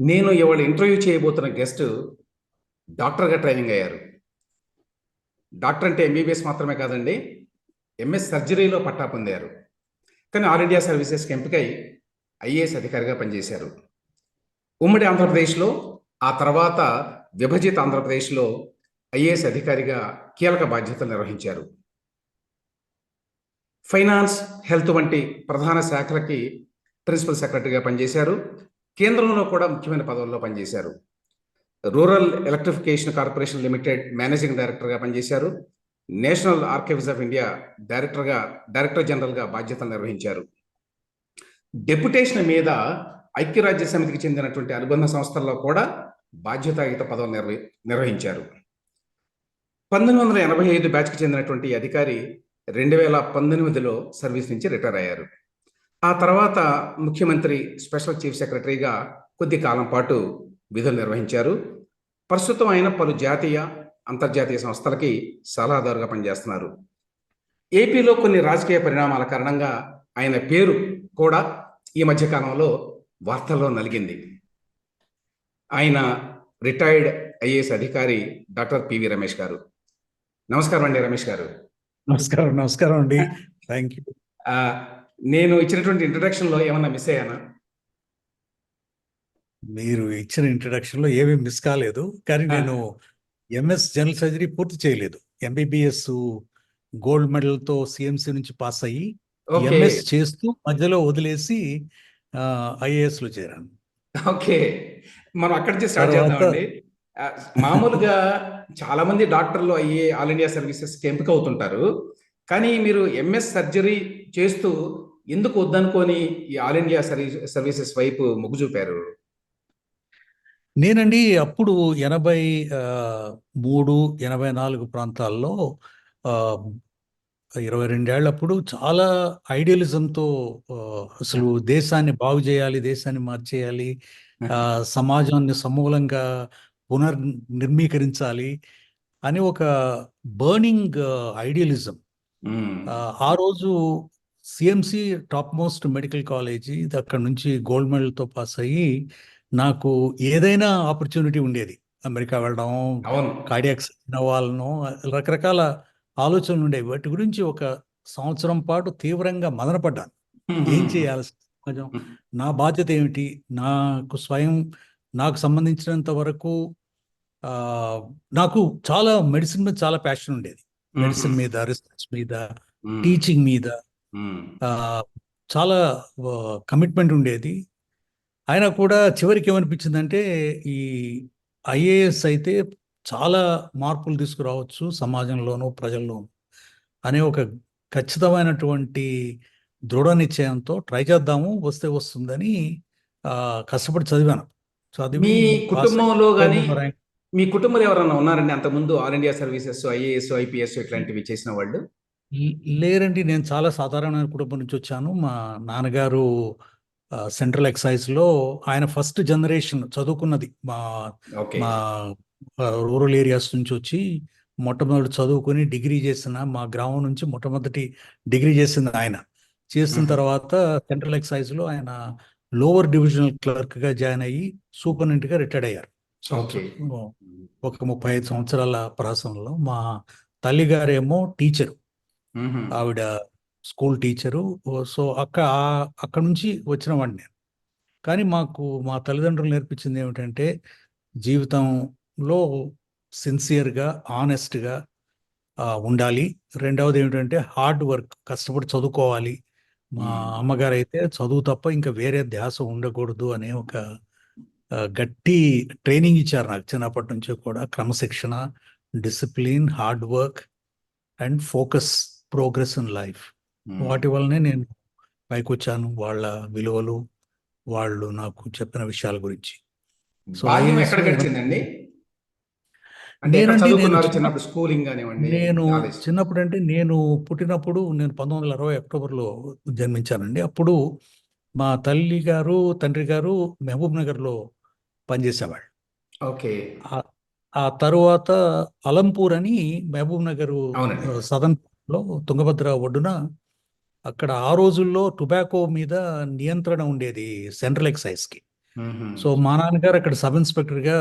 నేను ఇవాళ ఇంటర్వ్యూ చేయబోతున్న గెస్ట్ డాక్టర్గా ట్రైనింగ్ అయ్యారు. డాక్టర్ అంటే ఎంబీబీఎస్ మాత్రమే కాదండి, ఎంఎస్ సర్జరీలో పట్టా పొందారు. కానీ ఆల్ ఇండియా సర్వీసెస్కి ఎంపికై ఐఏఎస్ అధికారిగా పనిచేశారు. ఉమ్మడి ఆంధ్రప్రదేశ్లో, ఆ తర్వాత విభజిత ఆంధ్రప్రదేశ్లో ఐఏఎస్ అధికారిగా కీలక బాధ్యతలు నిర్వహించారు. ఫైనాన్స్, హెల్త్ వంటి ప్రధాన శాఖలకి ప్రిన్సిపల్ సెక్రటరీగా పనిచేశారు. కేంద్రంలో కూడా ముఖ్యమైన పదవుల్లో పనిచేశారు. Rural electrification corporation limited managing డైరెక్టర్గా పనిచేశారు. National archives of India director జనరల్గా బాధ్యతలు నిర్వహించారు. డెప్యుటేషన్ మీద ఐక్యరాజ్య సమితికి చెందినటువంటి అనుబంధ సంస్థల్లో కూడా బాధ్యతాయుత పదవులు నిర్వహించారు. 1985 బ్యాచ్కి చెందినటువంటి అధికారి 2019లో సర్వీస్ నుంచి రిటైర్ అయ్యారు. ఆ తర్వాత ముఖ్యమంత్రి స్పెషల్ చీఫ్ సెక్రటరీగా కొద్ది కాలం పాటు విధులు నిర్వహించారు. ప్రస్తుతం ఆయన పలు జాతీయ, అంతర్జాతీయ సంస్థలకి సలహాదారుగా పనిచేస్తున్నారు. ఏపీలో కొన్ని రాజకీయ పరిణామాల కారణంగా ఆయన పేరు కూడా ఈ మధ్య కాలంలో వార్తల్లో నలిగింది. ఆయన రిటైర్డ్ ఐఏఎస్ అధికారి డాక్టర్ పివి రమేష్ గారు. నమస్కారం అండి రమేష్ గారు. నమస్కారం అండి. Thank you. నేను ఇచ్చినటువంటి ఇంట్రడక్షన్లో ఏమన్నా మిస్ అయ్యానా? మీరు ఇచ్చిన ఇంట్రడక్షన్లో ఏమీ మిస్ కాలేదు. కానీ నేను ఎంఎస్ జనరల్ సర్జరీ పూర్తి చేయలేదు. ఎంబీబీఎస్ గోల్డ్ మెడల్తో సిఎంసి నుంచి పాస్ అయ్యి ఎంఎస్ చేస్తూ మధ్యలో వదిలేసి ఐఏఎస్లో చేరాను. ఓకే, మనం అక్కడి నుంచి స్టార్ట్ చేద్దామండి. మామూలుగా చాలా మంది డాక్టర్లు ఆల్ ఇండియా సర్వీసెస్కి ఎంపిక అవుతుంటారు. కానీ మీరు ఎంఎస్ సర్జరీ చేస్తూ ఎందుకు వద్దనుకొని ఈ ఆల్ ఇండియా సర్వీసెస్ వైపు మొగ్గు చూపారు? నేనండి అప్పుడు 83, 84 ప్రాంతాల్లో 22 ఏళ్ళప్పుడు చాలా ఐడియలిజంతో అసలు దేశాన్ని బాగు చేయాలి, దేశాన్ని మార్చేయాలి, సమాజాన్ని సమూలంగా పునర్నిర్మీకరించాలి అని ఒక బర్నింగ్ ఐడియలిజం. ఆ రోజు CMC top most medical college, అక్కడ నుంచి గోల్డ్ మెడల్తో పాస్ అయ్యి నాకు ఏదైనా ఆపర్చునిటీ ఉండేది. అమెరికా వెళ్ళడం, కార్డియాక్ సర్జన్ అవ్వాలను, రకరకాల ఆలోచనలు ఉండేవి. వాటి గురించి ఒక సంవత్సరం పాటు తీవ్రంగా మదనపడ్డాను. ఏం చేయాలి, సమాజం, నా బాధ్యత ఏమిటి, నాకు సంబంధించినంత వరకు నాకు చాలా మెడిసిన్ మీద చాలా ప్యాషన్ ఉండేది. మెడిసిన్ మీద, రీసెర్చ్ మీద, టీచింగ్ మీద చాలా కమిట్మెంట్ ఉండేది. ఆయన కూడా చివరికి ఏమనిపించిందంటే ఈ ఐఏఎస్ అయితే చాలా మార్పులు తీసుకురావచ్చు సమాజంలోనూ ప్రజల్లోనూ అనే ఒక ఖచ్చితమైనటువంటి దృఢ నిశ్చయంతో ట్రై చేద్దాము, వస్తే వస్తుందని కష్టపడి చదివాను. మీ కుటుంబంలో కానీ మీ కుటుంబంలో ఎవరన్నా ఉన్నారండి అంతకుముందు all India services, IAS, IPS ఇట్లాంటివి చేసిన వాళ్ళు? లేరండి, నేను చాలా సాధారణమైన కుటుంబం నుంచి వచ్చాను. మా నాన్నగారు సెంట్రల్ ఎక్సైజ్లో, ఆయన ఫస్ట్ జనరేషన్ చదువుకున్నది. మా రూరల్ ఏరియాస్ నుంచి వచ్చి మొట్టమొదటి చదువుకొని డిగ్రీ చేసిన, మా గ్రామం నుంచి మొట్టమొదటి డిగ్రీ చేసింది ఆయన. చేసిన తర్వాత సెంట్రల్ ఎక్సైజ్లో ఆయన లోవర్ డివిజనల్ క్లర్క్గా జాయిన్ అయ్యి సూపరింటెండెంట్గా రిటైర్డ్ అయ్యారు. ఒక 35 సంవత్సరాల ప్రాసంలో. మా తల్లిగారేమో టీచరు, ఆవిడ స్కూల్ టీచరు. సో అక్కడ నుంచి వచ్చిన వాడిని నేను. కానీ మా తల్లిదండ్రులు నేర్పించింది ఏమిటంటే జీవితంలో సిన్సియర్గా, ఆనెస్ట్గా ఉండాలి. రెండవది ఏమిటంటే హార్డ్ వర్క్, కష్టపడి చదువుకోవాలి. మా అమ్మగారు అయితే చదువు తప్ప ఇంకా వేరే ధ్యాస ఉండకూడదు అనే ఒక గట్టి ట్రైనింగ్ ఇచ్చారు నాకు చిన్నప్పటి నుంచి కూడా. క్రమశిక్షణ, discipline, hard work and focus, progress in life. వాటి వల్లనే నేను పైకి వచ్చాను. వాళ్ళ విలువలు, వాళ్ళు నాకు చెప్పిన విషయాల గురించి. సో నేను చిన్నప్పుడు అంటే నేను పుట్టినప్పుడు నేను 1960 అక్టోబర్లో జన్మించానండి. అప్పుడు మా తల్లి గారు, తండ్రి గారు మహబూబ్ నగర్లో పనిచేసేవాళ్ళు. ఆ తరువాత అలంపూర్ అని మహబూబ్ నగర్ సదన్ లో తుంగభద్ర ఒడ్డున, అక్కడ ఆ రోజుల్లో టొబాకో మీద నియంత్రణ ఉండేది సెంట్రల్ ఎక్సైజ్కి. మ్మ్. సో మా నాన్నగారు అక్కడ సబ్ ఇన్స్పెక్టర్గా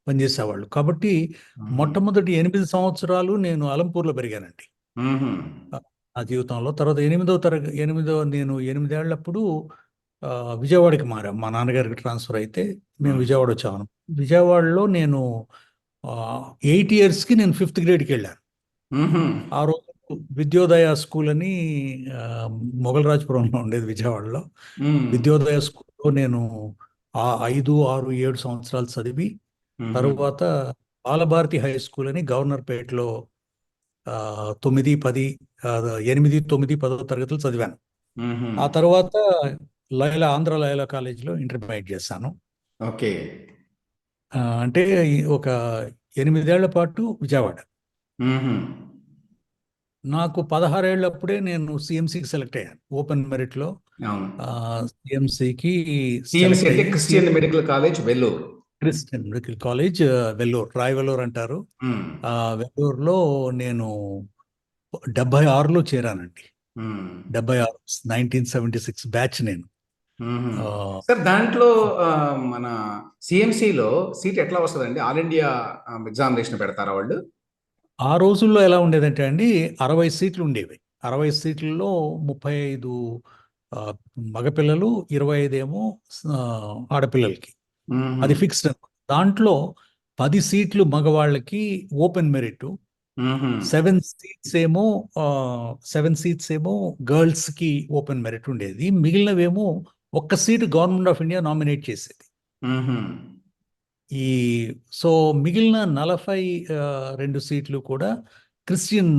పనిచేసేవాళ్ళు. కాబట్టి మొట్టమొదటి 8 సంవత్సరాలు నేను అలంపూర్లో పెరిగానండి మ్మ్. నా జీవితంలో. తర్వాత నేను 8 ఏళ్ళప్పుడు విజయవాడకి మారాం. మా నాన్నగారికి ట్రాన్స్ఫర్ అయితే మేము విజయవాడ వచ్చాము. విజయవాడలో నేను 8 ఇయర్స్కి నేను 5th గ్రేడ్కి వెళ్ళాను. మ్మ్. ఆ రోజు విద్యోదయ స్కూల్ అని మొగలరాజపురంలో ఉండేది విజయవాడలో. మ్మ్. విద్యోదయ స్కూల్లో నేను 5, 6, 7 సంవత్సరాలు చదివి మ్మ్. తరువాత బాలభారతి హై స్కూల్ అని గవర్నర్పేటలో 9, 10, 8, 9, 10 తరగతులు చదివాను. మ్మ్. ఆ తర్వాత ఆంధ్ర లైలా కాలేజీలో ఇంటర్మీడియట్ చేశాను. ఓకే. అంటే ఒక 8 ఏళ్ల పాటు విజయవాడ. మ్మ్. నాకు 16 ఏళ్ళప్పుడే నేను సిఎంసికి సెలెక్ట్ అయ్యాను. ఓపెన్ మెరిట్లో అవును. సిఎంసికి సిఎంసి సెలెక్ట్ అంటే అయ్యి Christian medical college Vellore. Christian medical college Vellore, Rayavellore అంటారు. మ్మ్. వెల్లూరులో నేను 76లో చేరానండి. మ్మ్. 76, 1976 బ్యాచ్ నేను. మ్మ్. ఆ, సార్ దాంట్లో మన సిఎంసిలో సీట్ ఎట్లా వస్తుందండి? ఆల్ ఇండియా ఎగ్జామినేషన్ పెడతారా వాళ్ళు? ఆ రోజుల్లో ఎలా ఉండేదంటే అండి, 60 సీట్లు ఉండేవి. 60 సీట్లలో 35 ఆ, మగపిల్లలు, 25 ఏమో ఆ, ఆడపిల్లలకి. మ్మ్. అది ఫిక్స్డ్. దాంట్లో 10 సీట్లు మగవాళ్ళకి ఓపెన్ మెరిట్, మ్మ్. 7 సీట్స్ ఏమో గర్ల్స్ కి ఓపెన్ మెరిట్ ఉండేది. మిగిలినవేమో ఒక్క seat government of India nominate చేసేది. మ్మ్. ఈ సో మిగిలిన 42 సీట్లు కూడా క్రిస్టియన్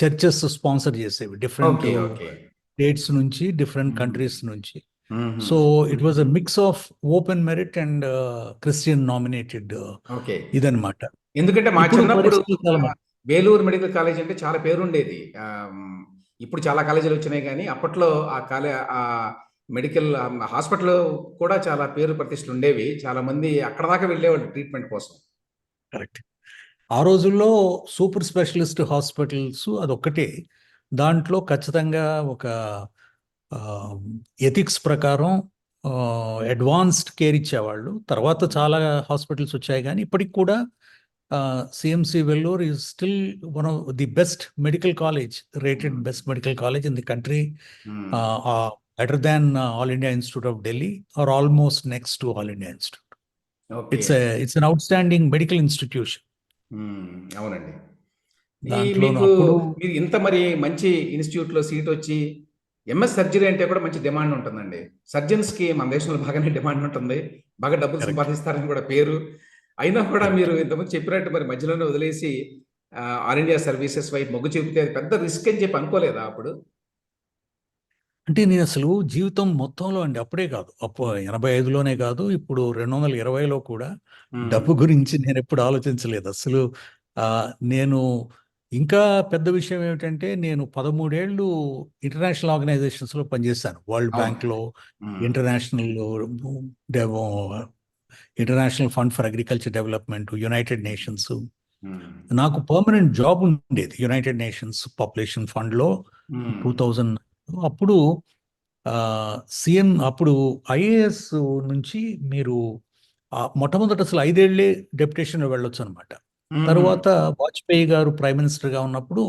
చర్చెస్ స్పాన్సర్ చేసేవి, డిఫరెంట్ ఓకే. ఓకే. స్టేట్స్ నుంచి, డిఫరెంట్ మ్మ్. కంట్రీస్ నుంచి. మ్మ్. So it was a mix of open merit and Christian nominated okay. ఇదనమాట. ఎందుకంటే మా ఇప్పుడు చిన్నప్పుడు పరిస్థితులు చాలా వేలూరు మెడికల్ కాలేజ్ అంటే చాలా పేరుండేది. ఇప్పుడు చాలా కాలేజీలు వచ్చినాయి కానీ అప్పట్లో ఆ మెడికల్ హాస్పిటల్ కూడా చాలా పేరు ప్రతిష్టలు ఉండేవి. చాలా మంది అక్కడ దాకా వెళ్ళేవాళ్ళు ట్రీట్మెంట్ కోసం. కరెక్ట్. ఆ రోజుల్లో సూపర్ స్పెషలిస్ట్ హాస్పిటల్స్ అదొక్కటే. దాంట్లో ఖచ్చితంగా ఒక ఎథిక్స్ ప్రకారం అడ్వాన్స్డ్ కేర్ ఇచ్చేవాళ్ళు. తర్వాత చాలా హాస్పిటల్స్ వచ్చాయి కానీ ఇప్పటికి కూడా CMC Vellore is still one of the best medical college, rated best medical college in the country, hmm. better than All India Institute of Delhi, or almost next to All India Institute. Okay. It's an outstanding medical institution. అవునండి. దాంట్లోనూ మీకు అప్పుడు మీరు ఇంత మరి మంచి ఇన్స్టిట్యూట్లో seat వచ్చి ఎంఎస్ సర్జరీ అంటే కూడా మంచి డిమాండ్ ఉంటుందండి. సర్జన్స్కి మన దేశంలో బాగానే డిమాండ్ ఉంటుంది. బాగా డబ్బులు Correct. సంపాదిస్తారని కూడా పేరు. అయినా కూడా Correct. మీరు ఇంతకుముందు చెప్పినట్టు మరి మధ్యలోనే వదిలేసి ఆల్ ఇండియా సర్వీసెస్ వైపు మొగ్గు చూపితే అది పెద్ద రిస్క్ అని చెప్పి అనుకోలేదా అప్పుడు? అంటే నేను అసలు జీవితం మొత్తంలో అండి, అప్పుడే కాదు, 85లోనే కాదు, ఇప్పుడు 2020లో కూడా మ్మ్. డబ్బు గురించి నేను ఎప్పుడు ఆలోచించలేదు అసలు. నేను ఇంకా పెద్ద విషయం ఏమిటంటే, నేను 13 ఏళ్ళు ఇంటర్నేషనల్ ఆర్గనైజేషన్స్లో పనిచేశాను. వరల్డ్ అవును. బ్యాంక్లో, మ్మ్. International Fund for Agriculture development, United nations. మ్మ్. నాకు పర్మనెంట్ జాబ్ ఉండేది యునైటెడ్ నేషన్స్ పాపులేషన్ ఫండ్లో మ్మ్. 2000. అప్పుడు అప్పుడు ఐఏఎస్ నుంచి మీరు మొట్టమొదటి అసలు 5 ఏళ్లే డెప్యుటేషన్లో వెళ్ళొచ్చు అనమాట. మ్మ్. తర్వాత వాజ్పేయి గారు ప్రైమ్ మినిస్టర్గా ఉన్నప్పుడు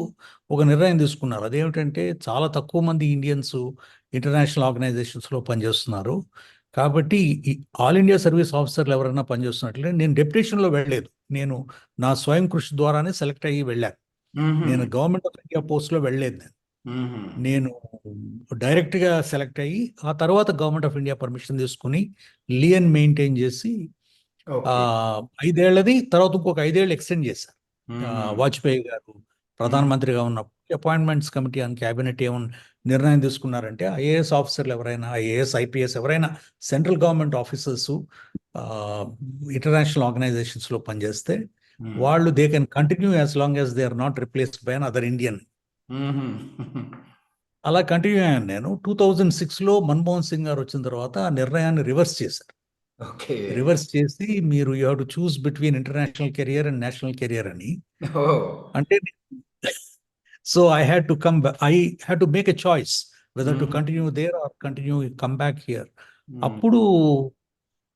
ఒక నిర్ణయం తీసుకున్నారు. అదేమిటంటే, చాలా తక్కువ మంది ఇండియన్స్ ఇంటర్నేషనల్ ఆర్గనైజేషన్స్లో పనిచేస్తున్నారు. కాబట్టి ఈ ఆల్ ఇండియా సర్వీస్ ఆఫీసర్లు ఎవరైనా పనిచేస్తున్నట్లే, నేను డెప్యుటేషన్లో వెళ్ళలేదు. నేను నా స్వయం కృషి ద్వారానే సెలెక్ట్ అయ్యి వెళ్ళాను. మ్మ్. నేను గవర్నమెంట్ ఆఫ్ ఇండియా పోస్ట్లో వెళ్ళలేదు. మ్మ్. నేను డైరెక్ట్గా సెలెక్ట్ అయ్యి ఆ తర్వాత గవర్నమెంట్ ఆఫ్ ఇండియా పర్మిషన్ తీసుకుని లియన్ మెయింటైన్ చేసి ఓకే. 5 ఏళ్ళది, తర్వాత ఇంకొక 5 ఏళ్ళు ఎక్స్టెండ్ చేశారు. మ్మ్. వాజ్పేయి గారు ప్రధానమంత్రిగా ఉన్నప్పుడు అపాయింట్మెంట్స్ కమిటీ అండ్ క్యాబినెట్ ఏమన్నా నిర్ణయం తీసుకున్నారంటే, ఐఏఎస్ ఆఫీసర్లు ఎవరైనా, ఐఏఎస్ ఐపీఎస్ ఎవరైనా సెంట్రల్ గవర్నమెంట్ ఆఫీసర్స్ ఇంటర్నేషనల్ ఆర్గనైజేషన్స్లో పనిచేస్తే మ్మ్. వాళ్ళు they can continue as long as they are not replaced by an other Indian. మ్మ్. అలా కంటిన్యూ అయ్యాను నేను. 2006లో మన్మోహన్ సింగ్ గారు వచ్చిన తర్వాత ఆ నిర్ణయాన్ని రివర్స్ చేశారు. ఓకే. రివర్స్ చేసి మీరు you have to choose between international career and national career అని. ఓ. అంటే so I had to make a choice whether to hmm. Continue there or continue come back here. Um. అప్పుడు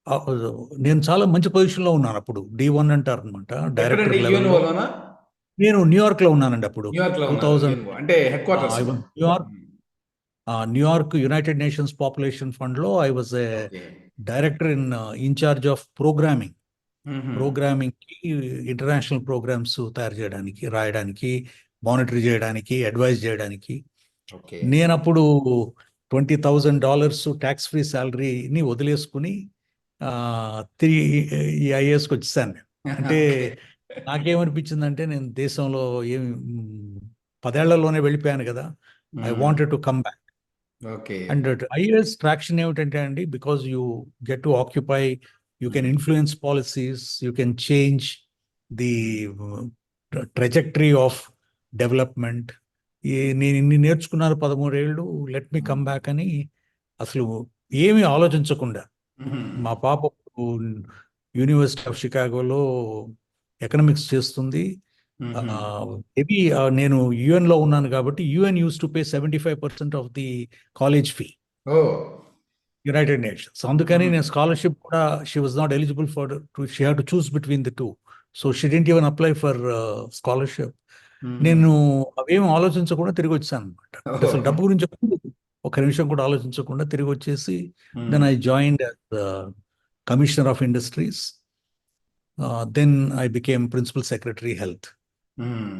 ఆ, నేను చాలా మంచి పొజిషన్లో ఉన్నాను. అప్పుడు D1 అంటారు అనమాట, ఎక్కడండి? డైరెక్టర్ లెవెల్లో. యుఎన్ఓలోనా? నేను న్యూయార్క్లో ఉన్నానండి అప్పుడు. న్యూయార్క్ లో టూ ఉన్నారు థౌజండ్ యుఎన్ఓ అంటే హెడ్ క్వార్టర్స్ లో. New York New York United Nations population ఫండ్లో I was a okay. Director in charge of programming. Hmm. ప్రోగ్రామింగ్కి, ఇంటర్నేషనల్ ప్రోగ్రామ్స్ తయారు చేయడానికి, రాయడానికి, మానిటర్ చేయడానికి, అడ్వైజ్ చేయడానికి. ఓకే. నేను అప్పుడు $20,000 ట్యాక్స్ ఫ్రీ శాలరీని వదిలేసుకుని తిరిగి ఈ ఐఏఎస్కి వచ్చేసాను నేను. అంటే ఓకే. నాకేమనిపించిందంటే, నేను దేశంలో ఏమి 10 ఏళ్లలోనే వెళ్ళిపోయాను కదా. I hmm. Wanted to come back. Okay. And IAS traction ఏమిటంటే అండి, because you get to occupy, you can influence policies, you can change the trajectory of development. నేను ఇన్ని నేర్చుకున్నాను 13 ఏళ్ళు, లెట్ మీ కమ్ బ్యాక్ అని అసలు ఏమీ ఆలోచించకుండా. మ్మ్. మా పాప యూనివర్సిటీ ఆఫ్ షికాగోలో ఎకనామిక్స్ చేస్తుంది. మ్మ్. మేబీ నేను యుఎన్లో ఉన్నాను కాబట్టి UN used to pay 75% of the college fee, oh. United Nations. అందుకని మ్మ్. నేను స్కాలర్షిప్ కూడా, she was not eligible for, she had to choose between the two. So she didn't even apply for scholarship. మ్మ్. నేను అవేం ఆలోచించకుండా తిరిగి వచ్చాను అనమాట. అంటే ఓ. అసలు డబ్బు గురించి ఒక నిమిషం కూడా ఆలోచించకుండా తిరిగి వచ్చేసి, మ్మ్. Then I joined commissioner of industries. Then I became principal secretary health. మ్మ్.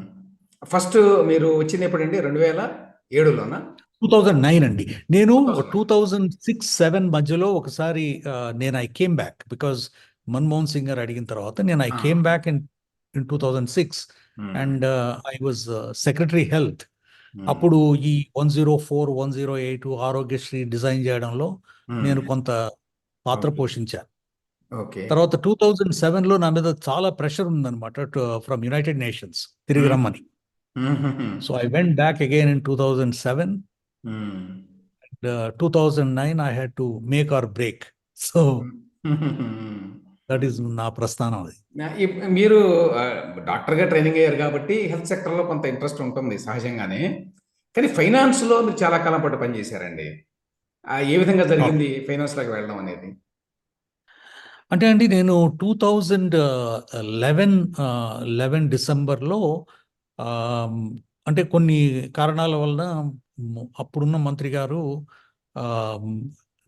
ఫస్ట్ మీరు వచ్చింది ఎప్పుడండి? 2007లోనా? 2009 అండి. నేను 2009. 2006-07 మధ్యలో ఒకసారి నేను I came back because Manmohan Singh గారు అడిగిన తర్వాత నేను ఐ ఆ. Came back in 2006 hmm. And I was secretary health. మ్మ్. అప్పుడు ఈ 104, 108 ఆరోగ్యశ్రీ డిజైన్ చేయడంలో మ్మ్. నేను కొంత పాత్ర ఓకే. పోషించాను. ఓకే. తర్వాత 2007లో నా మీద చాలా ప్రెషర్ ఉందన్నమాట ఫ్రమ్ యునైటెడ్ నేషన్స్ తిరిగి మ్మ్. రమ్మని. మ్మ్. So I went back again in 2007. Hmm. 2009 I had to make or break. So hmm. that is నా ప్రస్థానం అది. మీరు డాక్టర్గా ట్రైనింగ్ అయ్యారు కాబట్టి హెల్త్ సెక్టర్లో కొంత ఇంట్రెస్ట్ ఉంటుంది సహజంగానే. కానీ ఫైనాన్స్లో మీరు చాలా కాలం పాటు పనిచేశారండి. ఏ విధంగా జరిగింది ఫైనాన్స్లోకి వెళ్ళడం అనేది? అంటే అండి, నేను 2011 డిసెంబర్లో అంటే కొన్ని కారణాల వలన అప్పుడున్న మంత్రి గారు ఆమ్,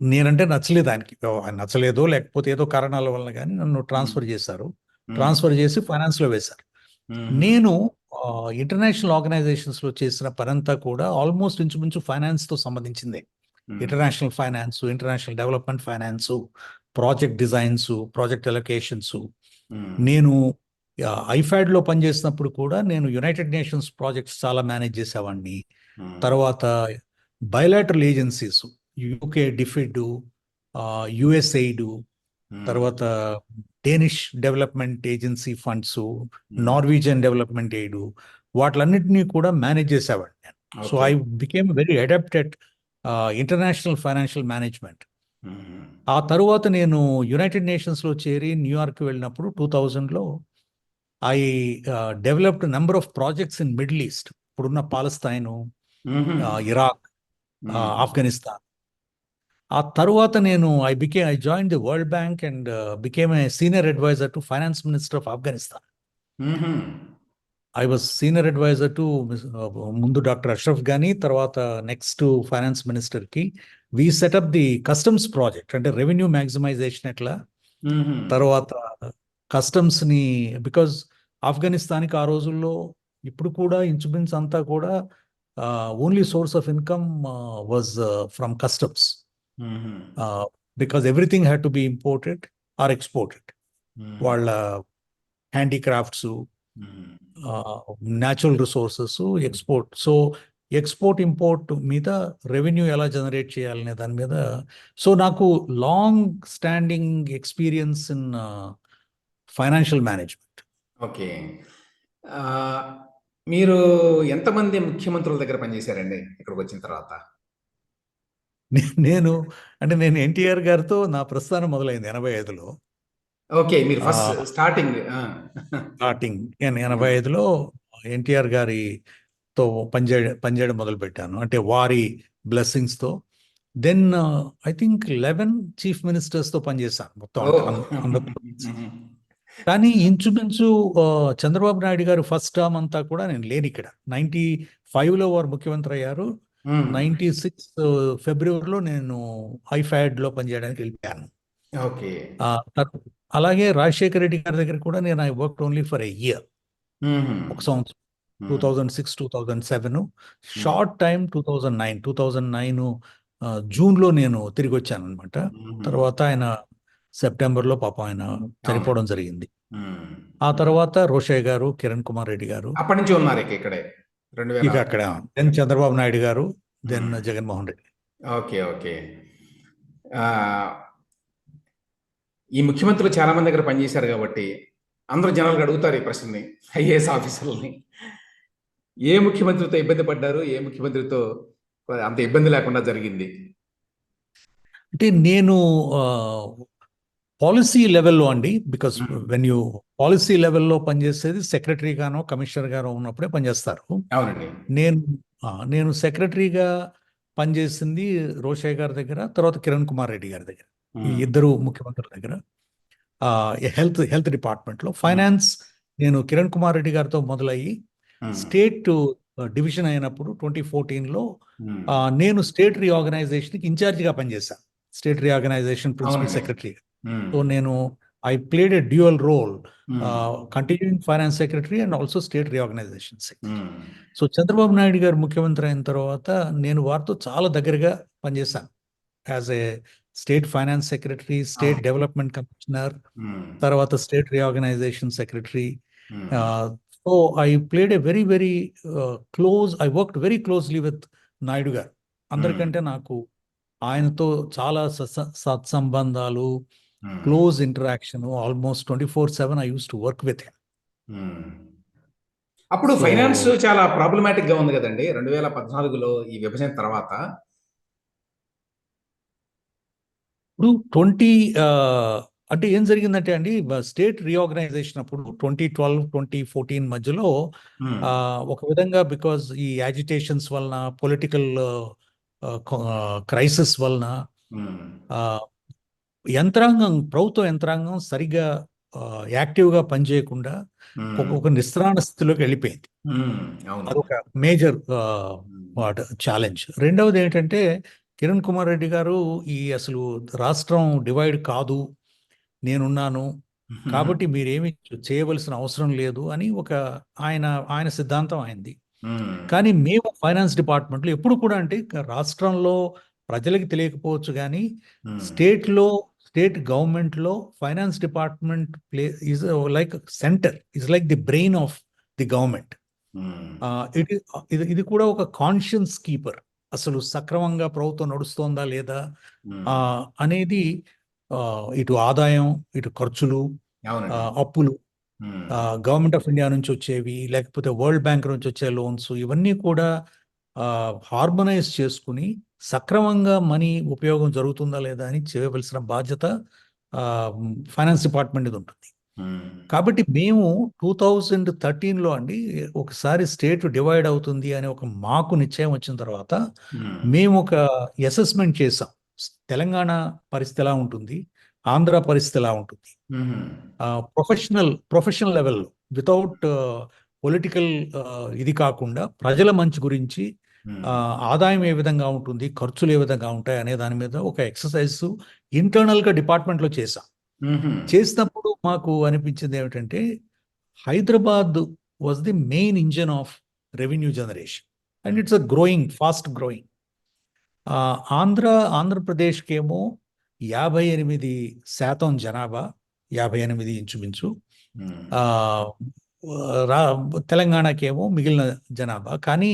నేనంటే నచ్చలేదు ఆయనకి. ఆయన నచ్చలేదో లేకపోతే ఏదో కారణాల వలన కానీ నన్ను ట్రాన్స్ఫర్ చేశారు. మ్మ్. ట్రాన్స్ఫర్ చేసి ఫైనాన్స్లో వేశారు. మ్మ్. నేను ఇంటర్నేషనల్ ఆర్గనైజేషన్స్లో చేసిన పనంతా కూడా ఆల్మోస్ట్ ఇంచుమించు ఫైనాన్స్తో సంబంధించిందే. మ్మ్. International finance, international development finance, project designs, project allocations. మ్మ్. నేను ఐఫాడ్లో పనిచేసినప్పుడు కూడా నేను యునైటెడ్ నేషన్స్ ప్రాజెక్ట్స్ చాలా మేనేజ్ చేసేవాడిని. మ్మ్. తర్వాత bilateral agencies, UK DFID, USAID, మ్మ్. తర్వాత డేనిష్ డెవలప్మెంట్ ఏజెన్సీ ఫండ్స్, మ్మ్. నార్వీజియన్ డెవలప్మెంట్ ఎయిడ్, వాటిలన్నింటినీ కూడా మేనేజ్ చేసేవాడిని నేను. So okay. I became very adapted international financial management. మ్మ్. ఆ తరువాత నేను యునైటెడ్ నేషన్స్లో చేరి న్యూయార్క్ వెళ్ళినప్పుడు 2000లో I developed number of projects in Middle East. ఇప్పుడున్న Palestine, hmm. Iraq, hmm. Afghanistan. ఆ తరువాత నేను I join the World Bank and became a senior adviser to finance minister of Afghanistan. Hmm. I was senior adviser to ముందు doctor Ashraf Ghani, తర్వాత next finance మినిస్టర్కి. We set up the customs project, అంటే revenue maximisation ఎట్లా, hmm. తర్వాత కస్టమ్స్ని, because ఆఫ్ఘనిస్తాన్కి ఆ రోజుల్లో ఇప్పుడు కూడా ఇంచుమించు అంతా కూడా only source of income was from customs, hmm. Because everything had to be imported or exported. Hmm. వాళ్ళ handicrafts, hmm. Natural resources export. So export import మీద రెవెన్యూ ఎలా జనరేట్ చేయాలనే దాని మీద. సో నాకు long standing experience in financial management. Okay. ఆ, మీరు ఎంతమంది ముఖ్యమంత్రుల దగ్గర పనిచేశారండి ఇక్కడికి వచ్చిన తర్వాత? నేను అంటే నేను ఎన్టీఆర్ గారితో నా ప్రస్థానం మొదలైంది 85లో. ఓకే. మీరు ఫస్ట్ స్టార్టింగ్. స్టార్టింగ్ 85లో ఎన్టీఆర్ గారితో పనిచేయడం మొదలుపెట్టాను. అంటే వారి బ్లెస్సింగ్స్తో. దెన్ ఐ థింక్ 11 చీఫ్ మినిస్టర్స్తో పనిచేశాను మొత్తం, ఓ అంటే అందరూ. కానీ ఇంచుమించు చంద్రబాబు నాయుడు గారు ఫస్ట్ టర్మ్ అంతా కూడా నేను లేను ఇక్కడ. 95లో వారు ముఖ్యమంత్రి అయ్యారు. 96 ఫిబ్రవరిలో నేను ఐఫాడ్లో పనిచేయడానికి వెళ్ళిపోయాను. ఓకే. ఆ, తర్- అలాగే రాజశేఖర రెడ్డి గారి దగ్గర కూడా నేను I work only for a year, ఒక సంవత్సరం. 2006-2007 షార్ట్ టైం 2009 జూన్లో నేను తిరిగి వచ్చాను అనమాట. తర్వాత ఆయన సెప్టెంబర్లో పాపం ఆయన చనిపోవడం జరిగింది. ఆ తర్వాత రోషయ్య గారు, కిరణ్ కుమార్ రెడ్డి గారు, అప్పటి నుంచి ఉన్నారు ఇక్కడే ఇక అక్కడ, then Chandrababu Naidu garu, then Jaganmohan Reddy. Okay. Okay. ఈ ముఖ్యమంత్రులు చాలా మంది దగ్గర పనిచేశారు కాబట్టి అందరూ జనాలకు అడుగుతారు ఈ ప్రశ్నని, ఐఏఎస్ ఆఫీసర్లని. ఏ ముఖ్యమంత్రితో ఇబ్బంది పడ్డారు, ఏ ముఖ్యమంత్రితో అంత ఇబ్బంది లేకుండా జరిగింది? అంటే నేను పాలసీ లెవెల్లో అండి, బికాస్ వెన్ యూ పాలసీ లెవెల్లో పనిచేసేది సెక్రటరీ గానో కమిషనర్ గానో ఉన్నప్పుడే పనిచేస్తారు. అవునండి. నేను సెక్రటరీగా పనిచేసింది రోషయ్య గారి దగ్గర, తర్వాత కిరణ్ కుమార్ రెడ్డి గారి దగ్గర, ఈ ఇద్దరు ముఖ్యమంత్రుల దగ్గర. హెల్త్ డిపార్ట్మెంట్లో ఫైనాన్స్ నేను కిరణ్ కుమార్ రెడ్డి గారితో మొదలయ్యి స్టేట్ డివిజన్ అయినప్పుడు 2014లో నేను స్టేట్ రీఆర్గనైజేషన్కి ఇన్ఛార్జిగా పనిచేశాను, state reorganisation principal secretary. So నేను I played a dual role, continuing finance secretary and also state reorganisation secretary. So Chandrababu Naidu garu ముఖ్యమంత్రి అయిన తర్వాత నేను వారితో చాలా దగ్గరగా పనిచేశాను as a state finance secretary, state development commissioner, తర్వాత state reorganisation secretary. So I played a very very I worked very closely with Naidu garu. అందరికంటే నాకు ఆయనతో చాలా సత్సంబంధాలు, close interaction, almost 24/7 I use to work with him. అప్పుడు finance చాలా problematic గా ఉంది కదండి 2014లో ఈ విభజన తర్వాత. ఇప్పుడు అంటే ఏం జరిగిందంటే అండి, స్టేట్ రీఆర్గనైజేషన్ అప్పుడు 2012-2014 మధ్యలో ఒక విధంగా, బికాజ్ ఈ యాజిటేషన్స్ వలన, పొలిటికల్ క్రైసిస్ వలన ప్రభుత్వ యంత్రాంగం సరిగా యాక్టివ్గా పనిచేయకుండా ఒక నిస్త్రాణ స్థితిలోకి వెళ్ళిపోయింది. అదొక మేజర్ ఛాలెంజ్. రెండవది ఏంటంటే, కిరణ్ కుమార్ రెడ్డి గారు అసలు రాష్ట్రం డివైడ్ కాదు, నేనున్నాను కాబట్టి మీరేమి చేయవలసిన అవసరం లేదు అని ఆయన సిద్ధాంతం అయింది. కానీ మేము ఫైనాన్స్ డిపార్ట్మెంట్లో ఎప్పుడు కూడా, అంటే రాష్ట్రంలో ప్రజలకి తెలియకపోవచ్చు కానీ స్టేట్ గవర్నమెంట్లో finance department is like centre, is like the brain of the government. ఇది కూడా ఒక కాన్షియన్స్ కీపర్. అసలు సక్రమంగా ప్రభుత్వం నడుస్తోందా లేదా అనేది, ఇటు ఆదాయం, ఇటు ఖర్చులు, అప్పులు, గవర్నమెంట్ ఆఫ్ ఇండియా నుంచి వచ్చేవి, లేకపోతే వరల్డ్ బ్యాంక్ నుంచి వచ్చే లోన్స్, ఇవన్నీ కూడా హార్మనైజ్ చేసుకుని సక్రమంగా మనీ ఉపయోగం జరుగుతుందా లేదా అని చేయవలసిన బాధ్యత ఫైనాన్స్ డిపార్ట్మెంట్ ఇది ఉంటుంది. కాబట్టి మేము 2013లో అండి, ఒకసారి స్టేట్ డివైడ్ అవుతుంది అని మాకు నిశ్చయం వచ్చిన తర్వాత మేము ఒక అసెస్మెంట్ చేసాం. తెలంగాణ పరిస్థితి ఎలా ఉంటుంది, ఆంధ్ర పరిస్థితి ఎలా ఉంటుంది, ప్రొఫెషనల్ లెవెల్లో, వితౌట్ పొలిటికల్ ఇది కాకుండా ప్రజల మంచి గురించి, ఆదాయం ఏ విధంగా ఉంటుంది, ఖర్చులు ఏ విధంగా ఉంటాయి అనే దాని మీద ఒక ఎక్సర్సైజ్ ఇంటర్నల్గా డిపార్ట్మెంట్లో చేసాం. చేసినప్పుడు మాకు అనిపించింది ఏమిటంటే, Hyderabad was the main engine of revenue generation and it's fast growing. ఆంధ్రప్రదేశ్కేమో 58% జనాభా, 58 ఇంచుమించు. తెలంగాణకేమో మిగిలిన జనాభా. కానీ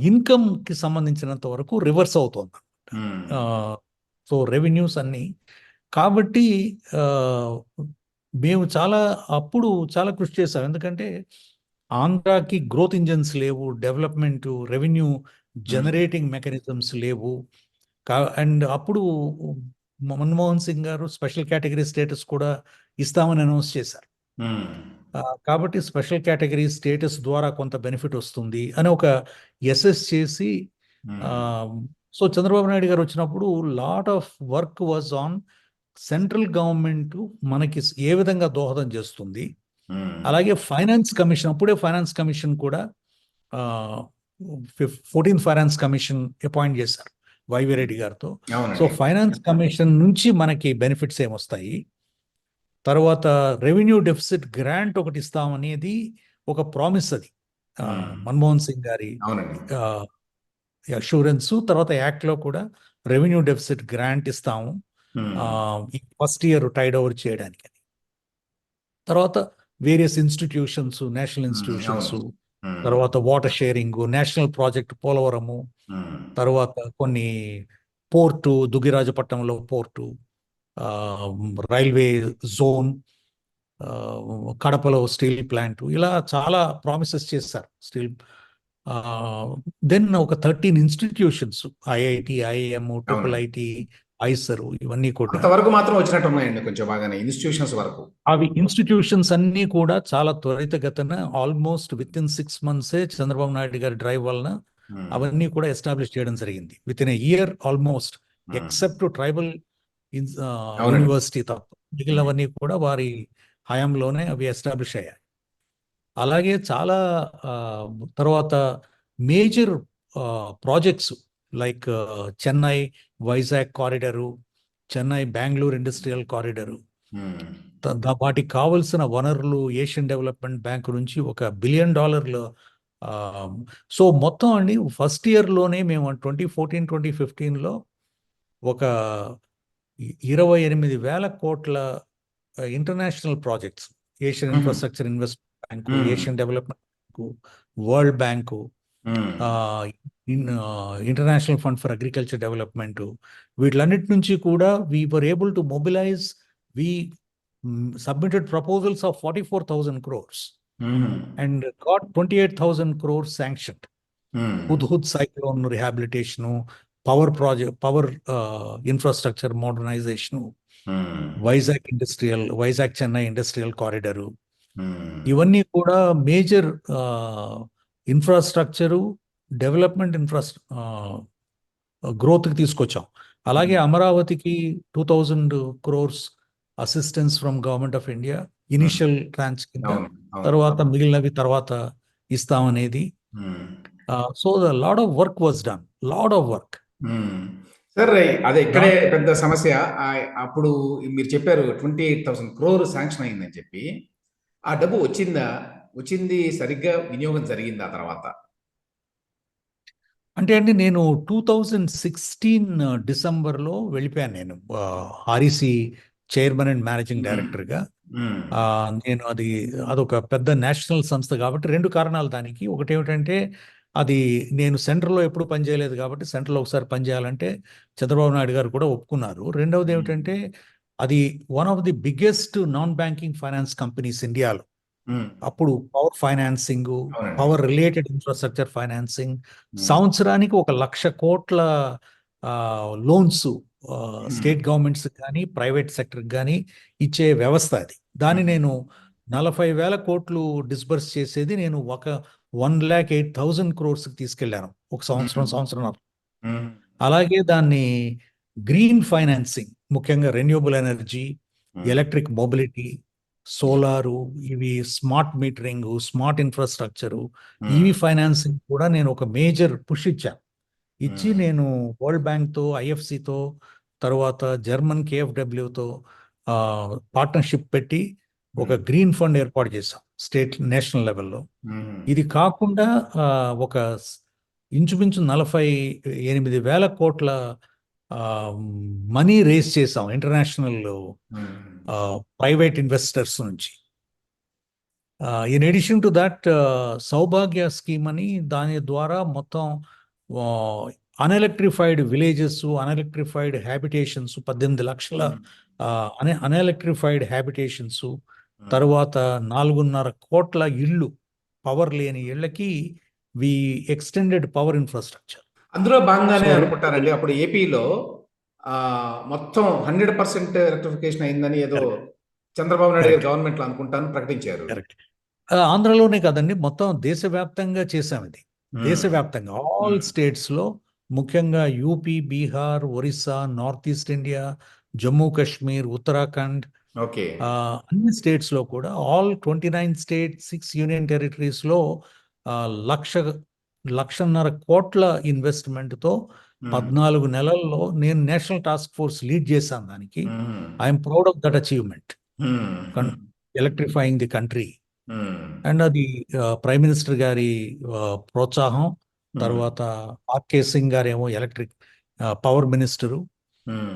ఇన్కమ్కి సంబంధించినంత వరకు రివర్స్ అవుతుంది. సో రెవెన్యూస్ అన్నీ. కాబట్టి మేము అప్పుడు చాలా కృషి చేసాం. ఎందుకంటే ఆంధ్రాకి గ్రోత్ ఇంజన్స్ లేవు, డెవలప్మెంట్, రెవెన్యూ జనరేటింగ్ మెకానిజమ్స్ లేవు. అండ్ అప్పుడు మన్మోహన్ సింగ్ గారు స్పెషల్ కేటగిరీ స్టేటస్ కూడా ఇస్తామని అనౌన్స్ చేశారు. కాబట్టి స్పెషల్ కేటగిరీ స్టేటస్ ద్వారా కొంత బెనిఫిట్ వస్తుంది అని ఒక ఎస్ఎస్ చేసి సో చంద్రబాబు నాయుడు గారు వచ్చినప్పుడు lot of work was on central government మనకి ఏ విధంగా దోహదం చేస్తుంది. అలాగే ఫైనాన్స్ కమిషన్, అప్పుడే ఫైనాన్స్ కమిషన్ కూడా 14th ఫైనాన్స్ కమిషన్ అపాయింట్ చేశారు వైవి రెడ్డి గారితో. సో అవునండి. ఫైనాన్స్ కమిషన్ నుంచి మనకి బెనిఫిట్స్ ఏమొస్తాయి, తర్వాత రెవెన్యూ డెఫిసిట్ గ్రాంట్ ఒకటి ఇస్తామనేది ఒక ప్రామిస్. అది మన్మోహన్ సింగ్ గారి అవునండి. అష్యూరెన్స్. తర్వాత యాక్ట్ లో కూడా రెవెన్యూ డెఫిసిట్ గ్రాంట్ ఇస్తాము ఈ ఫస్ట్ ఇయర్ టైడ్ ఓవర్ చేయడానికి. తర్వాత వేరియస్ ఇన్స్టిట్యూషన్స్, నేషనల్ ఇన్స్టిట్యూషన్స్, తర్వాత water sharing, national project Polavaram, తర్వాత కొన్ని పోర్టు, దుగ్గిరాజపట్నంలో పోర్టు, రైల్వే జోన్, కడపలో స్టీల్ ప్లాంట్, ఇలా చాలా ప్రామిసెస్ చేశారు స్టీల్. దెన్ ఒక 13 institutions, IIT, IIM, triple IT, IISER, ఇవన్నీ కూడా అంతవరకు మాత్రం వచ్చినట్టు ఉన్నాయండి, కొంచెం బాగానే ఇన్స్టిట్యూషన్స్ వరకు. అవి ఇన్స్టిట్యూషన్స్ అన్ని కూడా చాలా త్వరితగతిన almost with in 6 months Chandrababu Naidu గారి డ్రైవ్ వలన అవన్నీ కూడా ఎస్టాబ్లిష్ చేయడం జరిగింది. With in a year almost, except tribal university తప్ప మిగిలినవన్నీ కూడా వారి హయాంలోనే అవి ఎస్టాబ్లిష్ అయ్యాయి. అలాగే చాలా తర్వాత major projects like Chennai Vizag corridor, Chennai Bengaluru industrial corridor, వాటికి కావలసిన వనరులు ఏషియన్ డెవలప్మెంట్ బ్యాంక్ నుంచి $1 billion. సో మొత్తం అండి ఫస్ట్ ఇయర్లోనే మేము 2014-2015లో ఒక 28,000 కోట్ల international projects, Asian Infrastructure Investment Bank, Asian Development Bank, World Bank, International Fund for Agriculture Development, వీటిలన్నిటి నుంచి కూడా we were able to mobilise. We submitted proposals of 44,000 crores and got 28,000 crores sanctioned. Hudhud cyclone rehabilitation, power project, power infrastructure modernization, Vizag Chennai industrial corridor, ఇవన్నీ కూడా major infrastructure development గ్రోత్కి తీసుకొచ్చాం. అలాగే అమరావతికి 2,000 crores assistance from Government of India initial tranche కింద, తర్వాత మిగిలినవి తర్వాత ఇస్తామనేది. So the lot of work was done, lot of work. Sir అదే ఇక్కడే పెద్ద సమస్య. అప్పుడు మీరు చెప్పారు 28,000 crore శాంక్షన్ అయిందని చెప్పి, ఆ డబ్బు వచ్చింది సరిగ్గా వినియోగం జరిగింది ఆ తర్వాత? అంటే అండి నేను 2016 డిసెంబర్లో వెళ్ళిపోయాను. నేను ఆర్ఈసి చైర్మన్ అండ్ మేనేజింగ్ డైరెక్టర్గా. నేను అదొక పెద్ద నేషనల్ సంస్థ కాబట్టి 2 కారణాలు దానికి. ఒకటి ఏమిటంటే అది నేను సెంట్రల్లో ఎప్పుడు పనిచేయలేదు కాబట్టి సెంట్రల్లో ఒకసారి పనిచేయాలంటే చంద్రబాబు నాయుడు గారు కూడా ఒప్పుకున్నారు. రెండవది ఏమిటంటే అది one of the biggest non banking finance companies ఇండియాలో. అప్పుడు power financing, power related infrastructure financing, సంవత్సరానికి 1,00,000 కోట్ల లోన్స్ స్టేట్ గవర్నమెంట్స్ కానీ ప్రైవేట్ సెక్టర్ కానీ ఇచ్చే వ్యవస్థ అది. దాన్ని నేను 40,000 కోట్లు డిస్బర్స్ చేసేది నేను 1,08,000 crores తీసుకెళ్లాను ఒక సంవత్సరం. అలాగే దాన్ని గ్రీన్ ఫైనాన్సింగ్, ముఖ్యంగా renewable energy, electric mobility, solar, ఇవి smart metering, smart infrastructure, EV financing కూడా నేను ఒక మేజర్ పుష్ ఇచ్చి నేను వరల్డ్ బ్యాంక్తో, ఐఎఫ్సితో, తర్వాత జర్మన్ కేఎఫ్డబ్ల్యూతో పార్ట్నర్షిప్ పెట్టి ఒక గ్రీన్ ఫండ్ ఏర్పాటు చేశాం స్టేట్ నేషనల్ లెవెల్లో. ఇది కాకుండా ఒక ఇంచుమించు 48,000 కోట్ల మనీ రేస్ చేసాం ఇంటర్నేషనల్ ప్రైవేట్ ఇన్వెస్టర్స్ నుంచి. In addition to that Saubhagya scheme అని, దాని ద్వారా మొత్తం అన్ఎలక్ట్రిఫైడ్ విలేజెస్, అన్ఎలక్ట్రిఫైడ్ హ్యాబిటేషన్స్, 18 లక్షల అన్ఎలక్ట్రిఫైడ్ హ్యాబిటేషన్స్, తర్వాత 4.5 కోట్ల ఇళ్ళు, పవర్ లేని ఇళ్ళకి వి ఎక్స్టెండెడ్ పవర్ ఇన్ఫ్రాస్ట్రక్చర్. అందులో భాగంగానే అనుకుంటారండి అప్పుడు ఏపీలో మొత్తం 100% ఎలక్ట్రిఫికేషన్ అయిందని ఏదో చంద్రబాబు నాయుడు గారు గవర్నమెంట్ లో అనుకుంటాను ప్రకటించారు. ఆంధ్రలోనే కాదండి, మొత్తం దేశవ్యాప్తంగా చేశాం ఇది. దేశవ్యాప్తంగా ఆల్ స్టేట్స్ లో ముఖ్యంగా UP, Bihar, Orissa, north east India, Jammu Kashmir, Uttarakhand, okay. అన్ని స్టేట్స్లో కూడా ఆల్ 29 స్టేట్స్, 6 యూనియన్ టెరిటరీస్లో లక్ష 1,50,000 కోట్ల ఇన్వెస్ట్మెంట్తో 14 నెలల్లో నేను నేషనల్ టాస్క్ ఫోర్స్ లీడ్ చేశాను దానికి. I'm proud of that achievement, electrifying the country. And అది ప్రైమ్ మినిస్టర్ గారి ప్రోత్సాహం, తర్వాత ఆర్కే సింగ్ గారేమో ఎలక్ట్రిక్ పవర్ మినిస్టరు,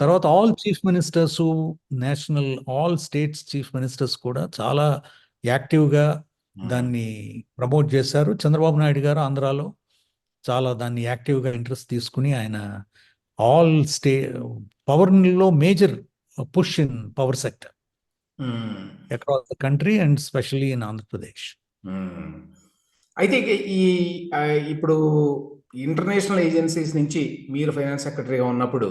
తర్వాత all chief ministers, national all states chief ministers కూడా చాలా యాక్టివ్గా దాన్ని ప్రమోట్ చేశారు. చంద్రబాబు నాయుడు గారు ఆంధ్రాలో చాలా దాన్ని యాక్టివ్గా ఇంట్రెస్ట్ తీసుకుని ఆయన ఆల్ పవర్లో major push in power sector across the country and specially in Andhra Pradesh. అయితే ఈ ఇప్పుడు ఇంటర్నేషనల్ ఏజెన్సీస్ నుంచి మీరు ఫైనాన్స్ సెక్రటరీగా ఉన్నప్పుడు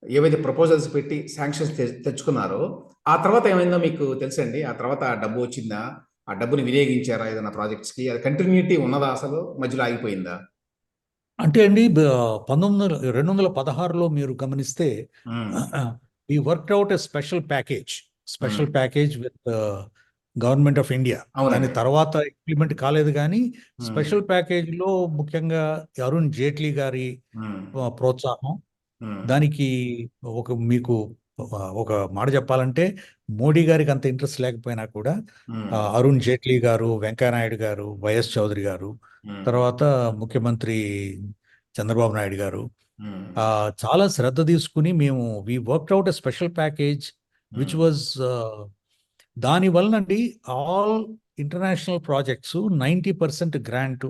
ఏవైతే ప్రపోజల్స్ పెట్టి శాంక్షన్స్ తెచ్చుకున్నారో ఆ తర్వాత ఏమైందో మీకు తెలుసండి? ఆ తర్వాత ఆ డబ్బు వచ్చిందా? ఆ డబ్బుని వినియోగించారా ఏదైనా ప్రాజెక్ట్స్కి? అది కంటిన్యూటీ ఉన్నదా, అసలు మధ్యలో ఆగిపోయిందా? అంటే అండి 2016లో మీరు గమనిస్తే we worked out a special package with government of India. దాని అవునండి. తర్వాత ఇంప్లిమెంట్ కాలేదు, కానీ స్పెషల్ ప్యాకేజ్లో ముఖ్యంగా అరుణ్ జైట్లీ గారి ప్రోత్సాహం, దానికి మీకు ఒక మాట చెప్పాలంటే మోడీ గారికి అంత ఇంట్రెస్ట్ లేకపోయినా కూడా అరుణ్ జైట్లీ గారు, వెంకయ్యనాయుడు గారు, వైఎస్ చౌదరి గారు, తర్వాత ముఖ్యమంత్రి చంద్రబాబు నాయుడు గారు చాలా శ్రద్ధ తీసుకుని మేము we worked out a special package which was దాని వలనండి ఆల్ ఇంటర్నేషనల్ ప్రాజెక్ట్స్ 90% గ్రాంట్.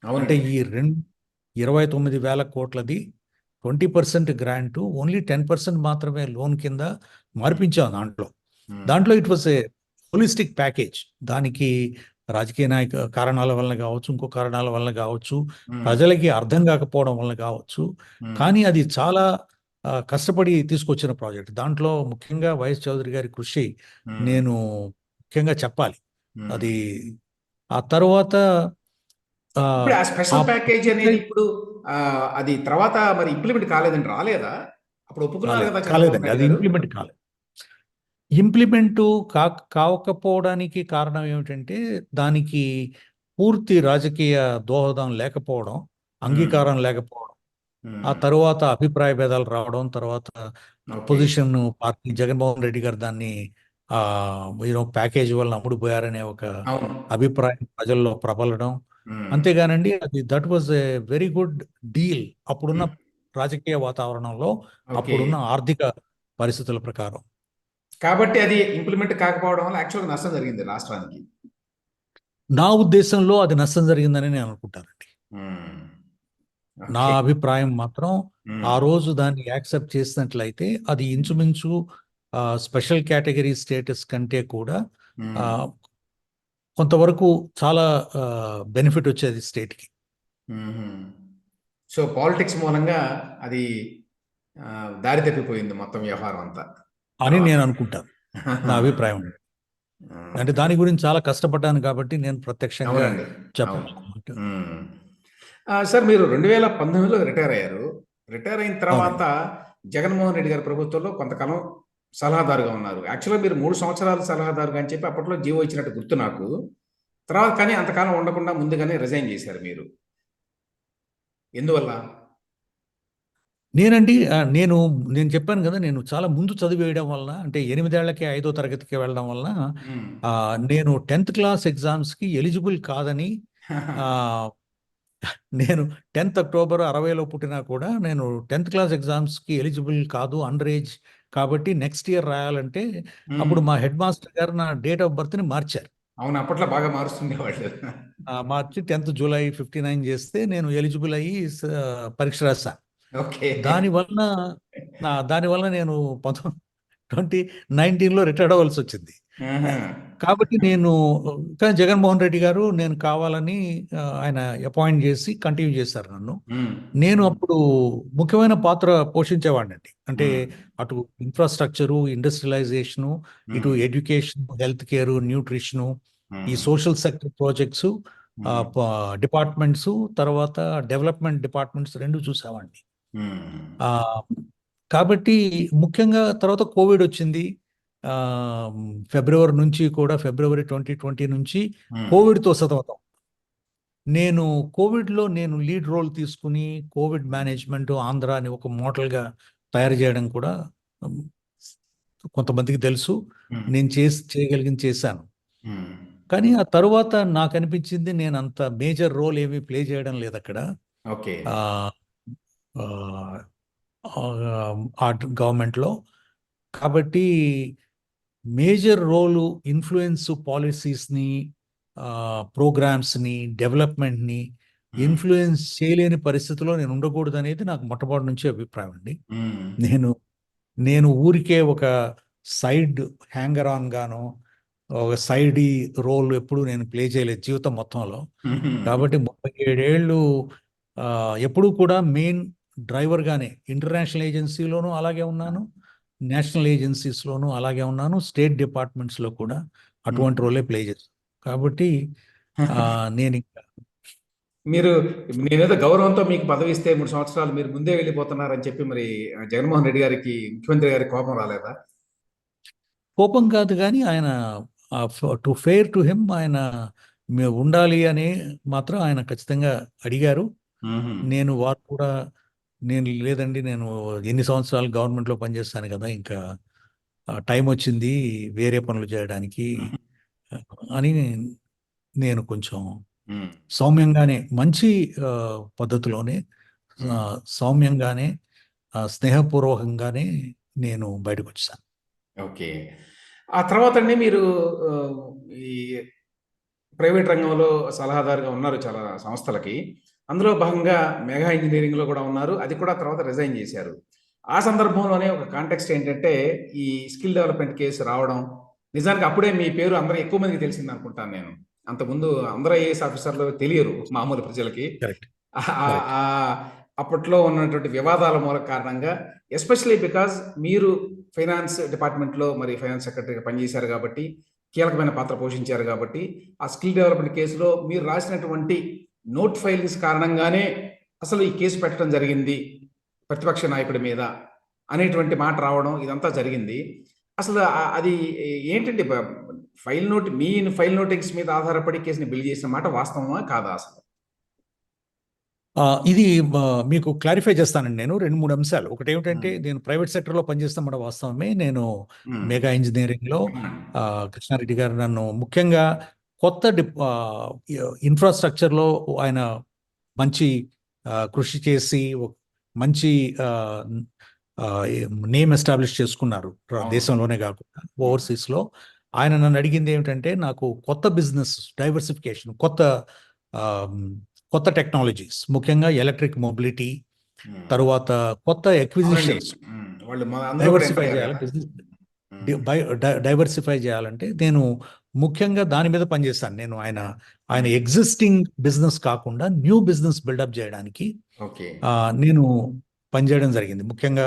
అంటే ఈ 29,000 కోట్లది 20% గ్రాంట్, ఓన్లీ 10% మాత్రమే లోన్ కింద మార్పించాం దాంట్లో it was a holistic package. దానికి రాజకీయ కారణాల వలన కావచ్చు, ఇంకో కారణాల వలన కావచ్చు, ప్రజలకి అర్థం కాకపోవడం వలన కావచ్చు, కానీ అది చాలా కష్టపడి తీసుకొచ్చిన ప్రాజెక్ట్. దాంట్లో ముఖ్యంగా వైఎస్ చౌదరి గారి కృషి నేను ముఖ్యంగా చెప్పాలి. అది ఆ తర్వాత స్పెషల్ ప్యాకేజ్ అనేది ఇప్పుడు అది తర్వాత మరి ఇంప్లిమెంట్ కాలేదండి, రాలేదా? అప్పుడు ఒప్పుకున్నారు కదా కాలేదండి, అది ఇంప్లిమెంట్ కాలేదు. ఇంప్లిమెంట్ కాకపోవడానికి కారణం ఏమిటంటే దానికి పూర్తి రాజకీయ దోహదం లేకపోవడం, అంగీకారం లేకపోవడం, ఆ తర్వాత అభిప్రాయ భేదాలు రావడం, తర్వాత పొజిషన్ పార్టీ జగన్మోహన్ రెడ్డి గారు దాన్ని ప్యాకేజ్ వల్ల అమ్ముడుపోయారనే ఒక అభిప్రాయం ప్రజల్లో ప్రబలడం. అంతేగానండి అది that was a very good deal అప్పుడున్న రాజకీయ వాతావరణంలో, అప్పుడున్న ఆర్థిక పరిస్థితుల ప్రకారం. కాబట్టి అది ఇంప్లిమెంట్ కాకపోవడం వల్ల యాక్చువల్గా నష్టం జరిగింది రాష్ట్రానికి. నా ఉద్దేశంలో అది నష్టం జరిగిందని నేను అనుకుంటానండి. నా అభిప్రాయం మాత్రం ఆ రోజు దాన్ని యాక్సెప్ట్ చేసినట్లయితే అది ఇంచుమించు స్పెషల్ కేటగిరీ స్టేటస్ కంటే కూడా కొంతవరకు చాలా బెనిఫిట్ వచ్చేది స్టేట్కి. సో పాలిటిక్స్ మూలంగా అది దారి తప్పిపోయింది మొత్తం వ్యవహారం అంతా అని నేను అనుకుంటాను, నా అభిప్రాయం. అంటే దాని గురించి చాలా కష్టపడ్డాను కాబట్టి నేను ప్రత్యక్షంగా చెప్పాలన్నమాట. సార్, మీరు 2019లో రిటైర్ అయ్యారు. రిటైర్ అయిన తర్వాత జగన్మోహన్ రెడ్డి గారి ప్రభుత్వంలో కొంతకాలం సలహాదారుగా ఉన్నారు. యాక్చువల్గా మీరు 3 సంవత్సరాలు సలహాదారుగా అని చెప్పి అప్పట్లో జీవో ఇచ్చినట్టు గుర్తు నాకు. తర్వాత కానీ అంతకాలం ఉండకుండా ముందుగానే రిజైన్ చేశారు మీరు. ఎందువల్ల? నేను చెప్పాను కదా, నేను చాలా ముందు చదివేయడం వలన, అంటే 8 ఏళ్లకే 5వ తరగతికి వెళ్ళడం వలన నేను 10th క్లాస్ ఎగ్జామ్స్కి ఎలిజిబుల్ కాదని, నేను 10th అక్టోబర్ 60లో పుట్టినా కూడా నేను 10th క్లాస్ ఎగ్జామ్స్కి ఎలిజిబుల్ కాదు, అండర్ ఏజ్, కాబట్టి నెక్స్ట్ ఇయర్ రాయాలంటే అప్పుడు మా హెడ్ మాస్టర్ గారు నా డేట్ ఆఫ్ బర్త్ని మార్చారు. అవును, అప్పట్లో బాగా మారుస్తుండేవాళ్ళు. మార్చి 10th జూలై 59 చేస్తే నేను ఎలిజిబుల్ అయ్యి పరీక్ష రాశాను. దానివల్ల నేను 2019లో రిటైర్డ్ అవ్వాల్సి వచ్చింది. కాబట్టి కానీ జగన్మోహన్ రెడ్డి గారు నేను కావాలని ఆయన అపాయింట్ చేసి కంటిన్యూ చేశారు నన్ను. నేను అప్పుడు ముఖ్యమైన పాత్ర పోషించేవాడినండి. అంటే అటు ఇన్ఫ్రాస్ట్రక్చరు, ఇండస్ట్రియలైజేషను, ఇటు ఎడ్యుకేషన్, హెల్త్ కేర్, న్యూట్రిషను, ఈ సోషల్ సెక్టర్ ప్రాజెక్ట్స్, డిపార్ట్మెంట్స్, తర్వాత డెవలప్మెంట్ డిపార్ట్మెంట్స్ రెండు చూసామండి. ఆ, కాబట్టి ముఖ్యంగా తర్వాత కోవిడ్ వచ్చింది. ఆ, ఫిబ్రవరి నుంచి కూడా, ఫిబ్రవరి 2020 నుంచి కోవిడ్తో సతమతం. నేను కోవిడ్లో నేను లీడ్ రోల్ తీసుకుని కోవిడ్ మేనేజ్మెంట్ ఆంధ్ర అని ఒక మోడల్గా తయారు చేయడం కూడా ఉమ్, కొంతమందికి తెలుసు. నేను చేయగలిగింది చేశాను. కానీ ఆ తరువాత నాకు అనిపించింది నేను అంత మేజర్ రోల్ ఏమీ ప్లే చేయడం లేదు అక్కడ. ఓకే. ఆ, ఆ, ఆ గవర్నమెంట్లో. కాబట్టి మేజర్ రోలు ఇన్ఫ్లుయెన్స్ పాలసీస్ని, ప్రోగ్రామ్స్ని, డెవలప్మెంట్ని ఇన్ఫ్లుయెన్స్ చేయలేని పరిస్థితిలో నేను ఉండకూడదు అనేది నాకు మొట్టమొదటి నుంచి అభిప్రాయం అండి. నేను నేను ఊరికే ఒక సైడ్ హ్యాంగర్ ఆన్ గాను, ఒక సైడ్ రోల్ ఎప్పుడు నేను ప్లే చేయలేదు జీవితం మొత్తంలో. కాబట్టి 37 ఏళ్ళు ఎప్పుడూ కూడా మెయిన్ డ్రైవర్గానే ఇంటర్నేషనల్ ఏజెన్సీలోనూ అలాగే ఉన్నాను, నేషనల్ ఏజెన్సీస్లోనూ అలాగే ఉన్నాను, స్టేట్ డిపార్ట్మెంట్స్లో కూడా అటువంటి రోలే ప్లే చేస్తాను. కాబట్టి నేను మీరు నేనేదో గౌరవంతో మీకు పదవి ఇస్తే 3 సంవత్సరాలు మీరు ముందే వెళ్ళిపోతున్నారని చెప్పి మరి జగన్మోహన్ రెడ్డి గారికి, ముఖ్యమంత్రి గారికి కోపం రాలేదా? కోపం కాదు, కానీ ఆయన టు ఫెయిర్ టు హిమ్, ఆయన ఉండాలి అని మాత్రం ఆయన ఖచ్చితంగా అడిగారు. నేను వారు కూడా నేను లేదండి, నేను ఎన్ని సంవత్సరాలు గవర్నమెంట్లో పనిచేస్తాను కదా, ఇంకా టైం వచ్చింది వేరే పనులు చేయడానికి అని నేను కొంచెం సౌమ్యంగానే, మంచి పద్ధతిలోనే, సౌమ్యంగానే, స్నేహపూర్వకంగానే నేను బయటకు వచ్చాను. ఓకే. ఆ తర్వాత అండి మీరు ఈ ప్రైవేట్ రంగంలో సలహాదారుగా ఉన్నారు చాలా సంస్థలకి. అందులో భాగంగా మెగా ఇంజినీరింగ్‌లో కూడా ఉన్నారు. అది కూడా తర్వాత రిజైన్ చేశారు. ఆ సందర్భంలోనే ఒక కాంటెక్స్ట్ ఏంటంటే, ఈ స్కిల్ డెవలప్‌మెంట్ కేసు రావడం, నిజానికి అప్పుడే మీ పేరు ఎక్కువ మందికి తెలిసిందనుకుంటాను నేను. అంతకుముందు అందరు ఐఏఎస్ ఆఫీసర్‌లు తెలియరు మామూలు ప్రజలకి. కరెక్ట్. ఆహ్, ఆహ్, అప్పట్లో ఉన్నటువంటి వివాదాల కారణంగా, ఎస్పెషల్లీ బికాజ్ మీరు ఫైనాన్స్ డిపార్ట్మెంట్‌లో మరి ఫైనాన్స్ సెక్రటరీగా పనిచేశారు కాబట్టి, కీలకమైన పాత్ర పోషించారు కాబట్టి, ఆ స్కిల్ డెవలప్‌మెంట్ కేసులో మీరు రాసినటువంటి నోట్ ఫైలింగ్స్ కారణంగానే అసలు ఈ కేసు పెట్టడం జరిగింది ప్రతిపక్ష నాయకుడి మీద అనేటువంటి మాట రావడం ఇదంతా జరిగింది. అసలు అది ఏంటండి, మీ ఫైల్ నోటింగ్స్ మీద ఆధారపడి కేసుని బిల్డ్ చేసిన మాట వాస్తవమా కాదా అసలు? ఇది మీకు క్లారిఫై చేస్తానండి నేను 2-3 అంశాలు. ఒకటేమిటంటే, నేను ప్రైవేట్ సెక్టర్‌లో పనిచేస్తామన్న వాస్తవమే. నేను మెగా ఇంజినీరింగ్‌లో కృష్ణారెడ్డి గారు నన్ను ముఖ్యంగా కొత్త ఇన్ఫ్రాస్ట్రక్చర్‌లో ఆయన మంచి కృషి చేసి మంచి నేమ్ ఎస్టాబ్లిష్ చేసుకున్నారు. దేశంలోనే కాకుండా ఓవర్సీస్‌లో. ఆయన నన్ను అడిగింది ఏమిటంటే, నాకు కొత్త బిజినెస్ డైవర్సిఫికేషన్, కొత్త టెక్నాలజీస్, ముఖ్యంగా ఎలక్ట్రిక్ మొబిలిటీ, తరువాత కొత్త ఎక్విజిషన్స్ డైవర్సిఫై చేయాలి. బిజినెస్ డైవర్సిఫై చేయాలంటే నేను ముఖ్యంగా దాని మీద పనిచేస్తాను. నేను ఆయన ఎగ్జిస్టింగ్ బిజినెస్ కాకుండా న్యూ బిజినెస్ బిల్డప్ చేయడానికి నేను పనిచేయడం జరిగింది. ముఖ్యంగా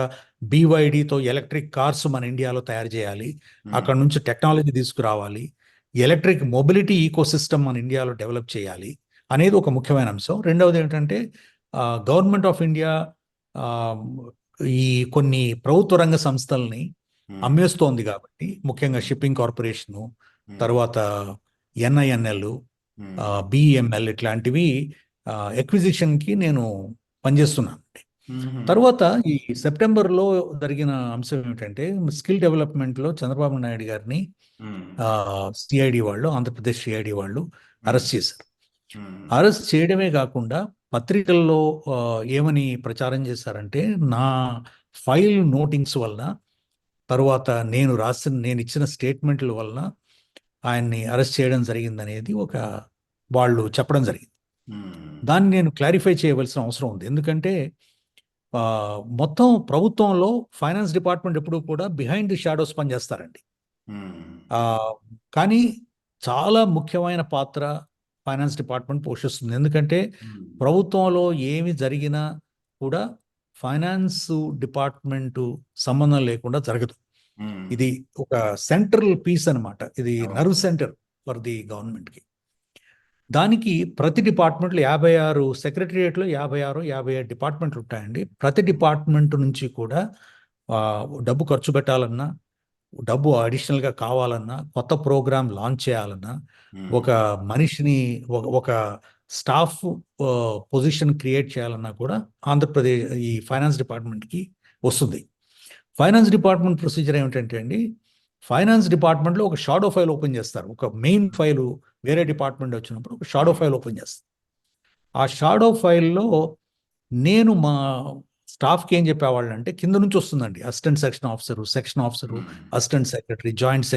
BYDతో ఎలక్ట్రిక్ కార్స్ మన ఇండియాలో తయారు చేయాలి, అక్కడ నుంచి టెక్నాలజీ తీసుకురావాలి, ఎలక్ట్రిక్ మొబిలిటీ ఈకోసిస్టమ్ మన ఇండియాలో డెవలప్ చేయాలి అనేది ఒక ముఖ్యమైన అంశం. రెండవది ఏంటంటే, గవర్నమెంట్ ఆఫ్ ఇండియా ఈ కొన్ని ప్రభుత్వ రంగ సంస్థల్ని అమ్మేస్తోంది కాబట్టి, ముఖ్యంగా షిప్పింగ్ కార్పొరేషను, తర్వాత NINL, BEML ఇట్లాంటివి ఎక్విజిషన్కి నేను పనిచేస్తున్నాను. తర్వాత ఈ సెప్టెంబర్లో జరిగిన అంశం ఏమిటంటే, స్కిల్ డెవలప్మెంట్లో చంద్రబాబు నాయుడు గారిని సిఐడి వాళ్ళు, ఆంధ్రప్రదేశ్ సిఐడి వాళ్ళు అరెస్ట్ చేశారు. అరెస్ట్ చేయడమే కాకుండా పత్రికల్లో ఏమని ప్రచారం చేశారంటే, నా ఫైల్ నోటింగ్స్ వలన, తరువాత నేను ఇచ్చిన స్టేట్మెంట్ల వలన ఆయన్ని అరెస్ట్ చేయడం జరిగిందనేది వాళ్ళు చెప్పడం జరిగింది. దాన్ని నేను క్లారిఫై చేయవలసిన అవసరం ఉంది. ఎందుకంటే మొత్తం ప్రభుత్వంలో ఫైనాన్స్ డిపార్ట్మెంట్ ఎప్పుడూ కూడా బిహైండ్ ది షాడోస్ పనిచేస్తారండి. కానీ చాలా ముఖ్యమైన పాత్ర ఫైనాన్స్ డిపార్ట్మెంట్ పోషిస్తుంది. ఎందుకంటే ప్రభుత్వంలో ఏమి జరిగినా కూడా ఫైనాన్స్ డిపార్ట్మెంటు సంబంధం లేకుండా జరగదు. ఇది ఒక సెంట్రల్ పీస్ అనమాట. ఇది నర్వ్ సెంటర్ ఫర్ ది గవర్నమెంట్కి. దానికి ప్రతి డిపార్ట్మెంట్లో 56 సెక్రటరియట్లో 57 డిపార్ట్మెంట్లు ఉంటాయండి. ప్రతి డిపార్ట్మెంట్ నుంచి కూడా డబ్బు ఖర్చు పెట్టాలన్నా, డబ్బు అడిషనల్గా కావాలన్నా, కొత్త ప్రోగ్రామ్ లాంచ్ చేయాలన్నా, ఒక మనిషిని ఒక స్టాఫ్ పొజిషన్ క్రియేట్ చేయాలన్నా కూడా ఆంధ్రప్రదేశ్ ఈ ఫైనాన్స్ డిపార్ట్మెంట్కి వస్తుంది. ఫైనాన్స్ డిపార్ట్మెంట్ ప్రొసీజర్ ఏమిటంటే అండి, ఫైనాన్స్ డిపార్ట్మెంట్లో ఒక షాడో ఫైల్ ఓపెన్ చేస్తారు. ఒక మెయిన్ ఫైల్ వేరే డిపార్ట్మెంట్ వచ్చినప్పుడు ఒక షాడో ఫైల్ ఓపెన్ చేస్తారు. ఆ షాడో ఫైల్లో నేను మా స్టాఫ్కి ఏం చెప్పేవాళ్ళు అంటే, కింద నుంచి వస్తుందండి assistant section officer, assistant secretary, joint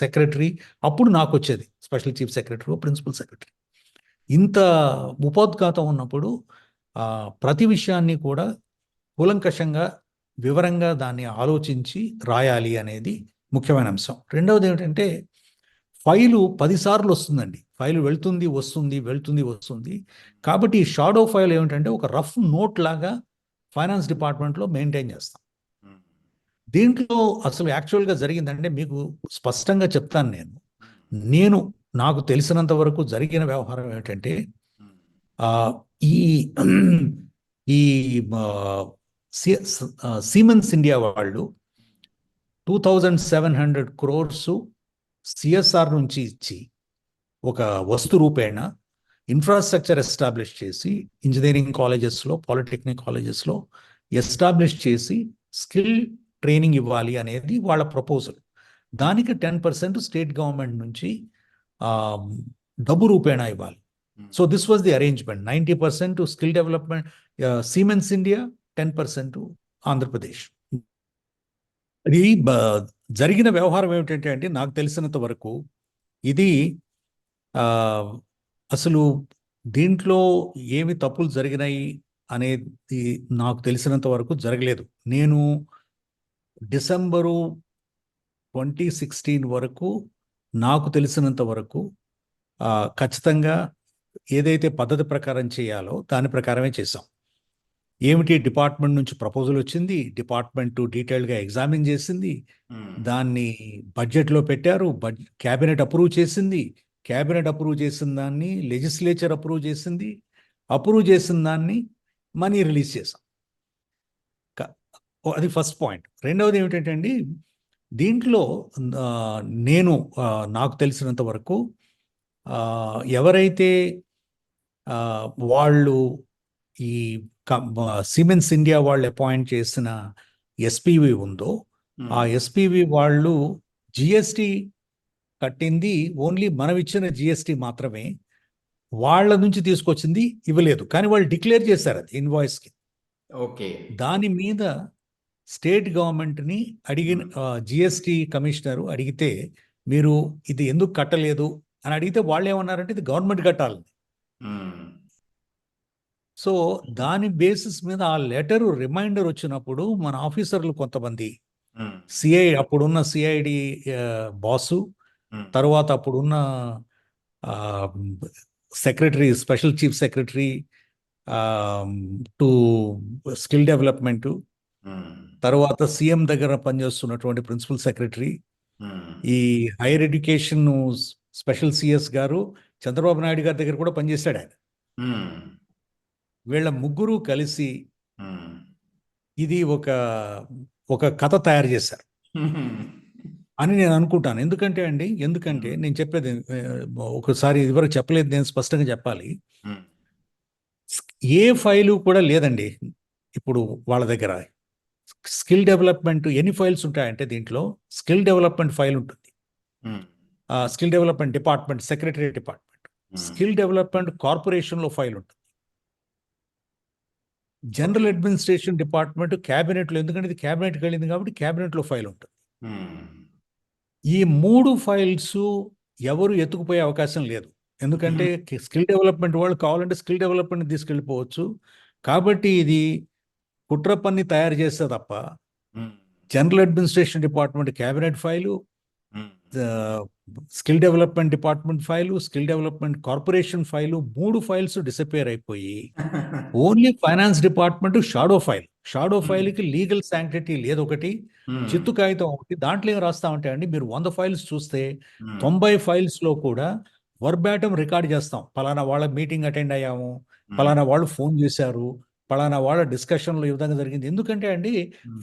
secretary, అప్పుడు నాకు వచ్చేది special chief secretary, principal secretary. ఇంత ఉపోద్ఘాతం ఉన్నప్పుడు ప్రతి విషయాన్ని కూడా కూలంకషంగా వివరంగా దాన్ని ఆలోచించి రాయాలి అనేది ముఖ్యమైన అంశం. రెండవది ఏమిటంటే, ఫైలు 10 సార్లు వస్తుందండి. ఫైలు వస్తుంది. కాబట్టి ఈ షాడో ఫైల్ ఏమిటంటే ఒక రఫ్ నోట్ లాగా ఫైనాన్స్ డిపార్ట్మెంట్లో మెయింటైన్ చేస్తాం. దీంట్లో అసలు యాక్చువల్గా జరిగిందంటే మీకు స్పష్టంగా చెప్తాను. నేను నాకు తెలిసినంత వరకు జరిగిన వ్యవహారం ఏమిటంటే, ఈ ఈ సిమెన్స్ ఇండియా వాళ్ళు 2700 crores సిఎస్ఆర్ నుంచి ఇచ్చి ఒక వస్తు రూపేణ ఇన్ఫ్రాస్ట్రక్చర్ ఎస్టాబ్లిష్ చేసి ఇంజనీరింగ్ కాలేజెస్లో, పాలిటెక్నిక్ కాలేజెస్లో ఎస్టాబ్లిష్ చేసి స్కిల్ ట్రైనింగ్ ఇవ్వాలి అనేది వాళ్ళ ప్రపోజల్. దానికి 10% స్టేట్ గవర్నమెంట్ నుంచి డబ్బు రూపేణ ఇవ్వాలి. So this was the arrangement. 90% skill development siemens India, 10% Andhra Pradesh. ఇది జరిగిన వ్యవహారం ఏమిటంటే అంటే, నాకు తెలిసినంత వరకు ఇది అసలు దీంట్లో ఏమి తప్పులు జరిగినాయి అనేది నాకు తెలిసినంత వరకు జరగలేదు. నేను డిసెంబరు 2016 వరకు నాకు తెలిసినంత వరకు ఖచ్చితంగా ఏదైతే పద్ధతి ప్రకారం చేయాలో దాని ప్రకారమే చేసాం. ఏమిటి, డిపార్ట్మెంట్ నుంచి ప్రపోజల్ వచ్చింది, డిపార్ట్మెంట్ డీటెయిల్గా ఎగ్జామిన్ చేసింది, దాన్ని బడ్జెట్లో పెట్టారు, క్యాబినెట్ అప్రూవ్ చేసింది, క్యాబినెట్ అప్రూవ్ చేసిన దాన్ని లెజిస్లేచర్ అప్రూవ్ చేసింది, అప్రూవ్ చేసిన దాన్ని మనీ రిలీజ్ చేసాం. అది ఫస్ట్ పాయింట్. రెండవది ఏమిటంటే అండి, దీంట్లో నేను నాకు తెలిసినంత వరకు ఎవరైతే వాళ్ళు ఈ సిమెన్స్ ఇండియా వాళ్ళు అపాయింట్ చేసిన ఎస్పీవి ఉందో, ఆ ఎస్పీవి వాళ్ళు జిఎస్టి కట్టింది ఓన్లీ మనం ఇచ్చిన జిఎస్టి మాత్రమే, వాళ్ళ నుంచి తీసుకొచ్చింది ఇవ్వలేదు. కానీ వాళ్ళు డిక్లేర్ చేశారు అది ఇన్వాయిస్కి. ఓకే. దాని మీద స్టేట్ గవర్నమెంట్ని అడిగిన జిఎస్టి కమిషనరు అడిగితే, మీరు ఇది ఎందుకు కట్టలేదు అని అడిగితే వాళ్ళు ఏమన్నారంటే ఇది గవర్నమెంట్ కట్టాలని. సో దాని బేసిస్ మీద ఆ లెటరు రిమైండర్ వచ్చినప్పుడు మన ఆఫీసర్లు కొంతమంది అప్పుడున్న సిఐడి బాసు, తర్వాత అప్పుడున్న secretary, special chief secretary to skill development, తర్వాత సీఎం దగ్గర పనిచేస్తున్నటువంటి ప్రిన్సిపల్ సెక్రటరీ, ఈ హైయర్ ఎడ్యుకేషన్ స్పెషల్ సిఎస్ గారు చంద్రబాబు నాయుడు గారి దగ్గర కూడా పనిచేశాడు ఆయన. వీళ్ళ ముగ్గురు కలిసి ఇది ఒక కథ తయారు చేశారు అని నేను అనుకుంటాను. ఎందుకంటే నేను చెప్పేది ఒకసారి ఇదివరకు చెప్పలేదు, నేను స్పష్టంగా చెప్పాలి. ఏ ఫైలు కూడా లేదండి ఇప్పుడు వాళ్ళ దగ్గర. స్కిల్ డెవలప్మెంట్ ఎన్ని ఫైల్స్ ఉంటాయంటే, దీంట్లో స్కిల్ డెవలప్మెంట్ ఫైల్ ఉంటుంది, skill development department, secretary department, skill development కార్పొరేషన్లో ఫైల్ ఉంటుంది, జనరల్ అడ్మినిస్ట్రేషన్ డిపార్ట్మెంట్ క్యాబినెట్లో, ఎందుకంటే ఇది క్యాబినెట్కి వెళ్ళింది కాబట్టి క్యాబినెట్లో ఫైల్ ఉంటుంది. ఈ 3 ఫైల్స్ ఎవరు ఎత్తుకుపోయే అవకాశం లేదు. ఎందుకంటే స్కిల్ డెవలప్మెంట్ వాళ్ళు కావాలంటే స్కిల్ డెవలప్మెంట్ తీసుకెళ్ళిపోవచ్చు. కాబట్టి ఇది కుట్ర పన్ని తయారు చేస్తే తప్ప general administration department cabinet file, skill development department file, skill development corporation file, 3 files disappear అయిపోయి ఓన్లీ ఫైనాన్స్ డిపార్ట్మెంట్ షాడో ఫైల్కి లీగల్ శాంక్టిటీ లేదు. ఒకటి చిత్తు కాగితం ఒకటి. దాంట్లో ఏం రాస్తా ఉంటాయండి, మీరు 100 ఫైల్స్ చూస్తే 90 ఫైల్స్లో కూడా వర్బాటం రికార్డ్ చేస్తాం. పలానా వాళ్ళ మీటింగ్ అటెండ్ అయ్యాము, ఉమ్, పలానా వాళ్ళు ఫోన్ చేశారు, పలానా వాళ్ళ డిస్కషన్లో ఈ విధంగా జరిగింది. ఎందుకంటే అండి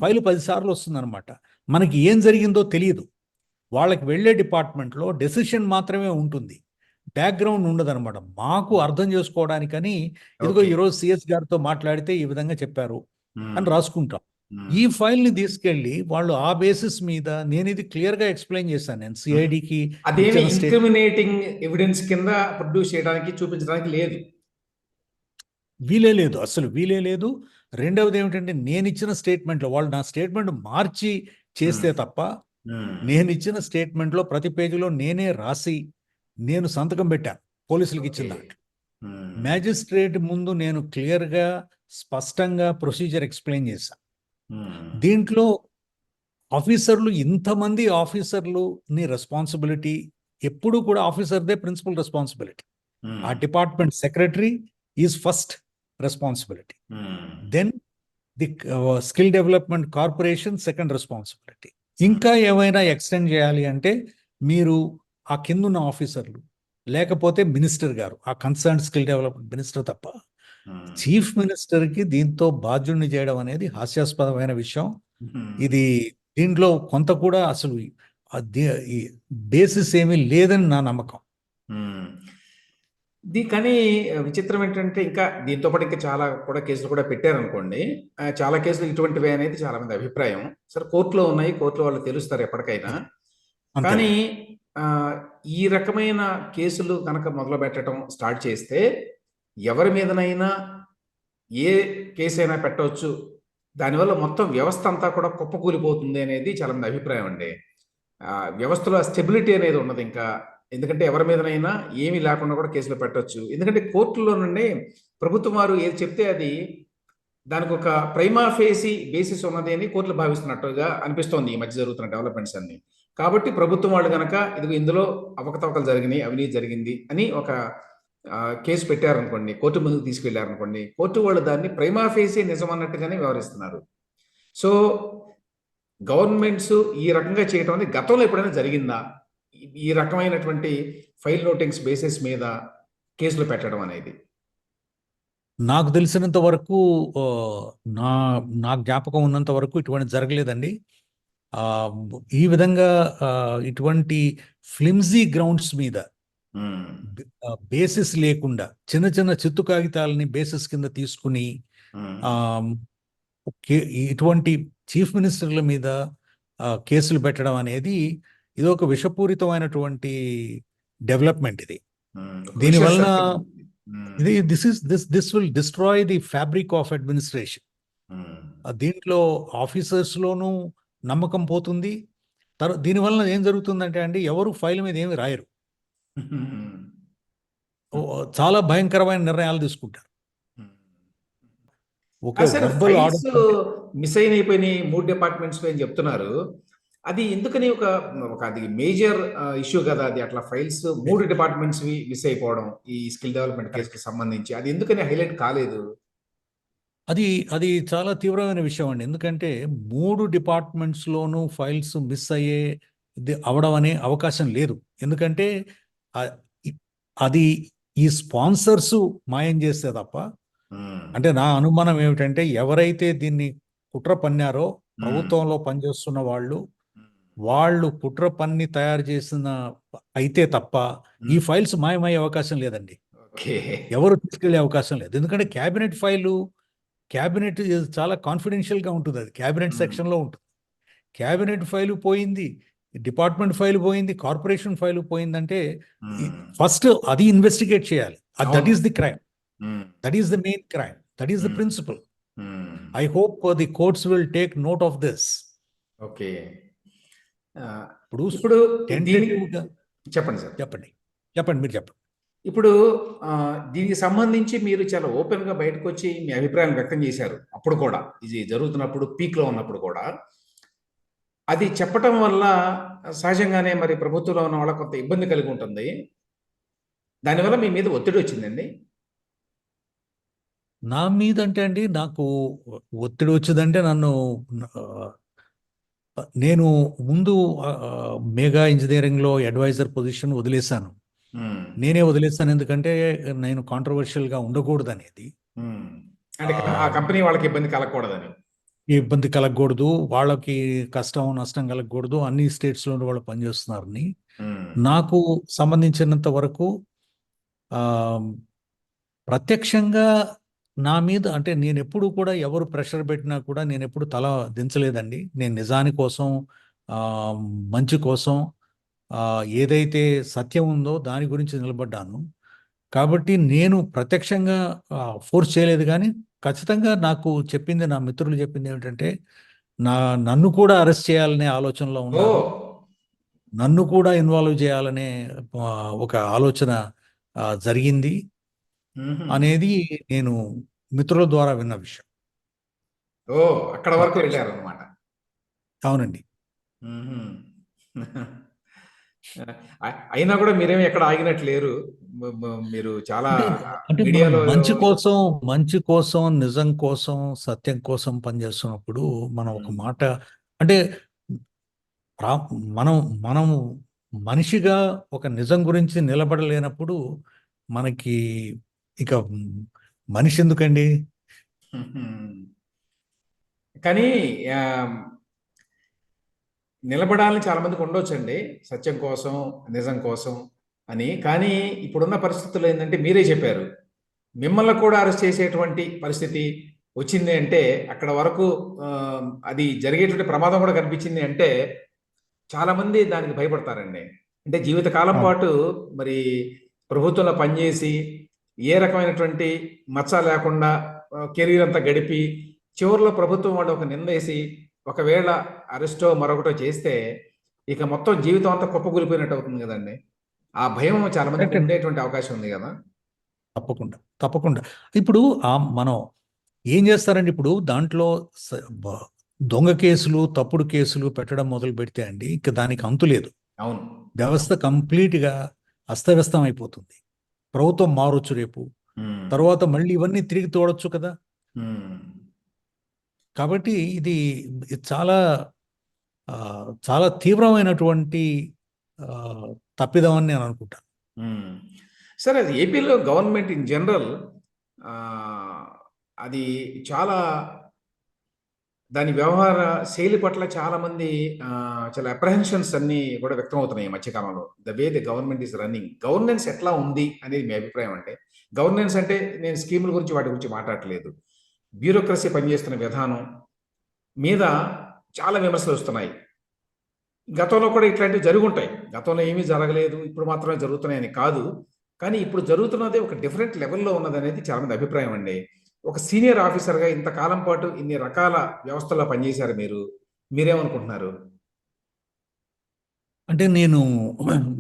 ఫైల్ 10 సార్లు వస్తుందన్నమాట. మనకి ఏం జరిగిందో తెలియదు. వాళ్ళకి వెళ్ళే డిపార్ట్మెంట్లో డెసిషన్ మాత్రమే ఉంటుంది, బ్యాక్గ్రౌండ్ ఉండదన్నమాట. మాకు అర్థం చేసుకోవడానికని ఇదిగో ఓకే. ఈరోజు సిఎస్ గారితో మాట్లాడితే ఈ విధంగా చెప్పారు ఉమ్, అని రాసుకుంటాం. ఉమ్, ఈ ఫైల్ని తీసుకెళ్ళి వాళ్ళు ఆ బేసిస్ మీద నేను ఇది క్లియర్గా ఎక్స్ప్లెయిన్ చేశాను. నేను సిఐడికి అదేమి ఇచ్చిన స్టేట్ ఇంక్రిమినేటింగ్ ఎవిడెన్స్ కింద ప్రొడ్యూస్ చేయడానికి చూపించడానికి లేదు. వీలే లేదు, అసలు వీలే లేదు. రెండవది ఏమిటంటే నేను ఇచ్చిన స్టేట్మెంట్లో వాళ్ళు నా స్టేట్మెంట్ మార్చి చేస్తే ఉమ్, తప్ప, ఉమ్, నేను ఇచ్చిన స్టేట్మెంట్లో ప్రతి పేజీలో నేనే రాసి నేను సంతకం పెట్టాను పోలీసులకు ఇచ్చిన ఓకే. దాంట్లో. ఉమ్, మ్యాజిస్ట్రేట్ ముందు నేను క్లియర్గా స్పష్టంగా ప్రొసీజర్ ఎక్స్ప్లెయిన్ చేశాను. ఉమ్, దీంట్లో ఆఫీసర్లు, ఇంతమంది ఆఫీసర్లుని రెస్పాన్సిబిలిటీ ఎప్పుడు కూడా ఆఫీసర్దే ప్రిన్సిపల్ రెస్పాన్సిబిలిటీ. ఉమ్, ఆ department secretary is first responsibility, um, then the skill development corporation second responsibility. ఇంకా ఏమైనా ఎక్స్టెండ్ చేయాలి అంటే మీరు ఆ కిందున్న ఆఫీసర్లు, లేకపోతే మినిస్టర్ గారు, ఆ కన్సర్న్ స్కిల్ డెవలప్మెంట్ మినిస్టర్ తప్ప ఉమ్, చీఫ్ మినిస్టర్కి దీంతో బాధ్యుడిని చేయడం అనేది హాస్యాస్పదమైన విషయం. ఉమ్. ఇది దీంట్లో కొంత కూడా అసలు ఈ బేసిస్ ఏమీ లేదని నా నమ్మకం. ఉమ్. కానీ విచిత్రం ఏంటంటే ఇంకా దీంతో పాటు ఇంకా చాలా కూడా కేసులు కూడా పెట్టారనుకోండి. చాలా కేసులు ఇటువంటివే అనేది చాలా మంది అభిప్రాయం. సరే, కోర్టులో ఉన్నాయి, కోర్టులో వాళ్ళు తెలుస్తారు ఎప్పటికైనా. అంతే. కానీ ఆ, ఈ రకమైన కేసులు కనుక మొదలు పెట్టడం స్టార్ట్ చేస్తే ఎవరి మీదనైనా ఏ కేసు అయినా పెట్టవచ్చు, దానివల్ల మొత్తం వ్యవస్థ అంతా కూడా కుప్పకూలిపోతుంది అనేది చాలా మంది అభిప్రాయం అండి. వ్యవస్థలో స్టెబిలిటీ అనేది ఉన్నది ఇంకా. ఎందుకంటే ఎవరి మీదనైనా ఏమీ లేకుండా కూడా కేసులు పెట్టొచ్చు. ఎందుకంటే కోర్టులో నుండి ప్రభుత్వం వారు ఏది చెప్తే అది దానికి ఒక ప్రైమా ఫేసి బేసిస్ ఉన్నది అని కోర్టులు భావిస్తున్నట్టుగా అనిపిస్తోంది ఈ మధ్య జరుగుతున్న డెవలప్మెంట్స్ అన్ని. కాబట్టి ప్రభుత్వం వాళ్ళు కనుక ఇదిగో ఇందులో అవకతవకలు జరిగినాయి, అవినీతి జరిగింది అని ఒక కేసు పెట్టారనుకోండి, కోర్టు ముందుకు తీసుకెళ్లారనుకోండి, కోర్టు వాళ్ళు దాన్ని ప్రైమా ఫేసి నిజం అన్నట్టుగానే వ్యవహరిస్తున్నారు. సో గవర్నమెంట్స్ ఈ రకంగా చేయటం అనేది గతంలో ఎప్పుడైనా జరిగిందా? ఈ రకమైనటువంటి ఫైల్ నోటింగ్స్ బేసిస్ మీద కేసులు పెట్టడం అనేది? నాకు తెలిసినంత వరకు ఆ, నా నా జ్ఞాపకం ఉన్నంత వరకు ఇటువంటి జరగలేదండి. ఆ, ఈ విధంగా ఇటువంటి ఫ్లిమ్జీ గ్రౌండ్స్ మీద ఉమ్, బేసిస్ లేకుండా చిన్న చిన్న చిత్తు కాగితాలని బేసిస్ కింద తీసుకుని ఉమ్, ఆ, ఇటువంటి చీఫ్ మినిస్టర్ల మీద కేసులు పెట్టడం అనేది ఇది ఒక విషపూరితమైనటువంటి డెవలప్మెంట్. ఇది ఉమ్. ఒక దీనివల్ల vicious circle ఉంది. ఉమ్, ఇది this will destroy the fabric of administration. Um, దీంట్లో ఆఫీసర్స్లోనూ నమ్మకం పోతుంది. దీనివల్ల ఏం జరుగుతుందంటే అండి, ఎవరు ఫైల్ మీద ఏమి రాయరు. ఉమ్, చాలా భయంకరమైన నిర్ణయాలు తీసుకుంటారు. ఒక సార్, వెర్బల్ ఫైల్స్ ఆర్డర్ అంటే మిస్ అయిపోయినాయి 3 డిపార్ట్మెంట్స్ అని చెప్తున్నారు. అది ఎందుకని ఒక ఒక అది మేజర్ ఇష్యూ కదా అది. అట్లా ఫైల్స్ 3 డిపార్ట్మెంట్స్ మిస్ అయిపోవడం ఈ స్కిల్ డెవలప్మెంట్ కేసుకి సంబంధించి అది ఎందుకని హైలైట్ కాలేదు? అది అది చాలా తీవ్రమైన విషయం అండి. ఎందుకంటే 3 డిపార్ట్మెంట్స్లోనూ ఫైల్స్ మిస్ అవడం అనే అవకాశం లేదు. ఎందుకంటే ఆ- ఇ- అది ఈ స్పాన్సర్స్ మాయం చేస్తే తప్ప. ఉమ్, అంటే నా అనుమానం ఏమిటంటే ఎవరైతే దీన్ని కుట్ర పన్నారో ఉమ్, ప్రభుత్వంలో పనిచేస్తున్న వాళ్ళు కుట్ర పన్ని తయారు చేసిన అయితే తప్ప ఈ ఫైల్స్ మాయమయ్యే అవకాశం లేదండి. ఓకే. ఎవరు తీసుకెళ్లే అవకాశం లేదు. ఎందుకంటే క్యాబినెట్ చాలా కాన్ఫిడెన్షియల్ గా ఉంటుంది. అది క్యాబినెట్ ఉమ్, సెక్షన్ లో ఉంటుంది. క్యాబినెట్ ఫైల్ పోయింది, డిపార్ట్మెంట్ ఫైల్ పోయింది, కార్పొరేషన్ ఫైల్ పోయిందంటే ఉమ్, ఫస్ట్ అది ఇన్వెస్టిగేట్ చేయాలి. దట్ అవును. Is the crime, um, that is the main crime, that is the um, principal. Um, I hope the courts will take note of this. Okay. ఆ, ఇప్పుడు ఇప్పుడు దీని tentative గా చెప్పండి సార్. చెప్పండి, చెప్పండి, మీరు చెప్పండి. ఇప్పుడు దీనికి సంబంధించి మీరు చాలా ఓపెన్ గా బయటకు వచ్చి మీ అభిప్రాయం వ్యక్తం చేశారు. అప్పుడు కూడా ఇది జరుగుతున్నప్పుడు పీక్ లో ఉన్నప్పుడు కూడా అది చెప్పటం వల్ల సహజంగానే మరి ప్రభుత్వంలో ఉన్న వాళ్ళకి కొంత ఇబ్బంది కలిగి ఉంటుంది. దానివల్ల మీ మీద ఒత్తిడి వచ్చిందండి? నా మీద అంటే అండి, నాకు ఒత్తిడి వచ్చిందంటే నేను ముందు మెగా ఇంజనీరింగ్లో అడ్వైజర్ పొజిషన్ వదిలేశాను. ఉమ్, నేనే వదిలేస్తాను. ఎందుకంటే నేను కాంట్రవర్షియల్‌గా ఉండకూడదనేది. ఉమ్. అంటే ఆ ఆహ్, కంపెనీ వాళ్ళకి ఇబ్బంది కలగకూడదని. ఇబ్బంది కలగకూడదు. వాళ్ళకి కష్టం, నష్టం కలగకూడదు. అన్ని స్టేట్స్‌లోనూ వాళ్ళు పనిచేస్తున్నారని. ఉమ్. నాకు సంబంధించినంత వరకు ఆహ్, ప్రత్యక్షంగా నా మీద అంటే నేనెప్పుడు కూడా ఎవరు ప్రెషర్ పెట్టినా కూడా నేనెప్పుడు తల దించలేదండి. నేను నిజాని కోసం, ఆహ్, మంచి కోసం, ఏదైతే సత్యం ఉందో దాని గురించి నిలబడ్డాను. కాబట్టి నేను ప్రత్యక్షంగా ఫోర్స్ చేయలేదు గానీ, ఖచ్చితంగా నాకు చెప్పింది, నా మిత్రులు చెప్పిందేమిటంటే, నా నన్ను కూడా అరెస్ట్ చేయాలనే ఆలోచనలో ఓ. ఉన్నారు. నన్ను కూడా ఇన్వాల్వ్ చేయాలనే ఒక ఆలోచన జరిగింది ఉహుం. అనేది నేను మిత్రుల ద్వారా విన్న విషయం. ఓ, అక్కడ వరకు ప్రత్యక్ష వెళ్ళారనమాట. అవునండి. ఉహుం. అయినా కూడా మీరేమి ఎక్కడ ఆగినట్లు లేరు. మీరు చాలా అంటే అంటే మనం మీడియాలో. మంచి కోసం, నిజం కోసం, సత్యం కోసం పనిచేస్తున్నప్పుడు మనం ఒక ఉమ్. మాట అంటే రా మనం మనం మనిషిగా ఒక నిజం గురించి నిలబడలేనప్పుడు మనకి ఇక మనిషి ఎందుకండి? ఉహుం. కానీ ఆ, నిలబడాలని చాలా మందికి ఉండొచ్చండి, సత్యం కోసం, నిజం కోసం అని. కానీ ఇప్పుడున్న పరిస్థితుల్లో ఏంటంటే మీరే చెప్పారు, మిమ్మల్ని కూడా అరెస్ట్ చేసేటువంటి పరిస్థితి వచ్చింది అంటే అక్కడ వరకు ఆ, అది జరిగేటువంటి ప్రమాదం కూడా కనిపించింది అంటే చాలా మంది దానికి భయపడతారండి. అంటే జీవితకాలం అవును. పాటు మరి ప్రభుత్వంలో పనిచేసి ఏ రకమైనటువంటి మచ్చ లేకుండా కెరీర్ అంతా గడిపి చివరిలో ప్రభుత్వం వాళ్ళు ఒక నిందేసి ఒకవేళ అరెస్టో మరొకటో చేస్తే ఇక మొత్తం జీవితం అంతా కుప్పకూలిపోయినట్టు అవుతుంది కదండి. ఆ భయం చాలా మందికి కరెక్ట్ అండి. ఉండేటువంటి అవకాశం ఉంది కదా. తప్పకుండా. తప్పకుండా. ఇప్పుడు మనం ఏం చేస్తారండి ఇప్పుడు దాంట్లో స బ దొంగ కేసులు, తప్పుడు కేసులు పెట్టడం మొదలుపెడితే అండి, ఇక దానికి అంతు లేదు. అవును. వ్యవస్థ కంప్లీట్‌గా అస్తవ్యస్తం అయిపోతుంది. ప్రభుత్వం మారొచ్చు రేపు. ఉమ్. తర్వాత మళ్ళీ ఇవన్నీ తిరిగి తోడొచ్చు కదా! ఉమ్. కాబట్టి ఇది చాలా చాలా తీవ్రమైనటువంటి తప్పిదం అని నేను అనుకుంటాను. ఉమ్. సరే, అది ఏపీలో గవర్నమెంట్ ఇన్ జనరల్ అది చాలా దాని వ్యవహార శైలి పట్ల చాలా మంది చాలా అప్రహెన్షన్స్ అన్ని కూడా వ్యక్తం అవుతున్నాయి ఈ మధ్యకాలంలో. The way the government is running, governance ఎట్లా ఉంది అనేది మీ అభిప్రాయం అంటే. గవర్నెన్స్ అంటే నేను స్కీముల గురించి వాటి గురించి మాట్లాడట్లేదు, బ్యూరోక్రసీ పనిచేస్తున్న విధానం మీద చాలా విమర్శలు వస్తున్నాయి. గతంలో కూడా ఇట్లాంటివి జరుగుంటాయి. గతంలో ఏమీ జరగలేదు, ఇప్పుడు మాత్రమే జరుగుతున్నాయని కాదు. కానీ ఇప్పుడు జరుగుతున్నది ఒక డిఫరెంట్ లెవెల్‌లో ఉన్నదనేది చాలా మంది అభిప్రాయం అండి. ఒక సీనియర్ ఆఫీసర్‌గా ఇంతకాలం పాటు ఇన్ని రకాల వ్యవస్థల్లో పనిచేశారు మీరు. మీరేమనుకుంటున్నారు? అంటే నేను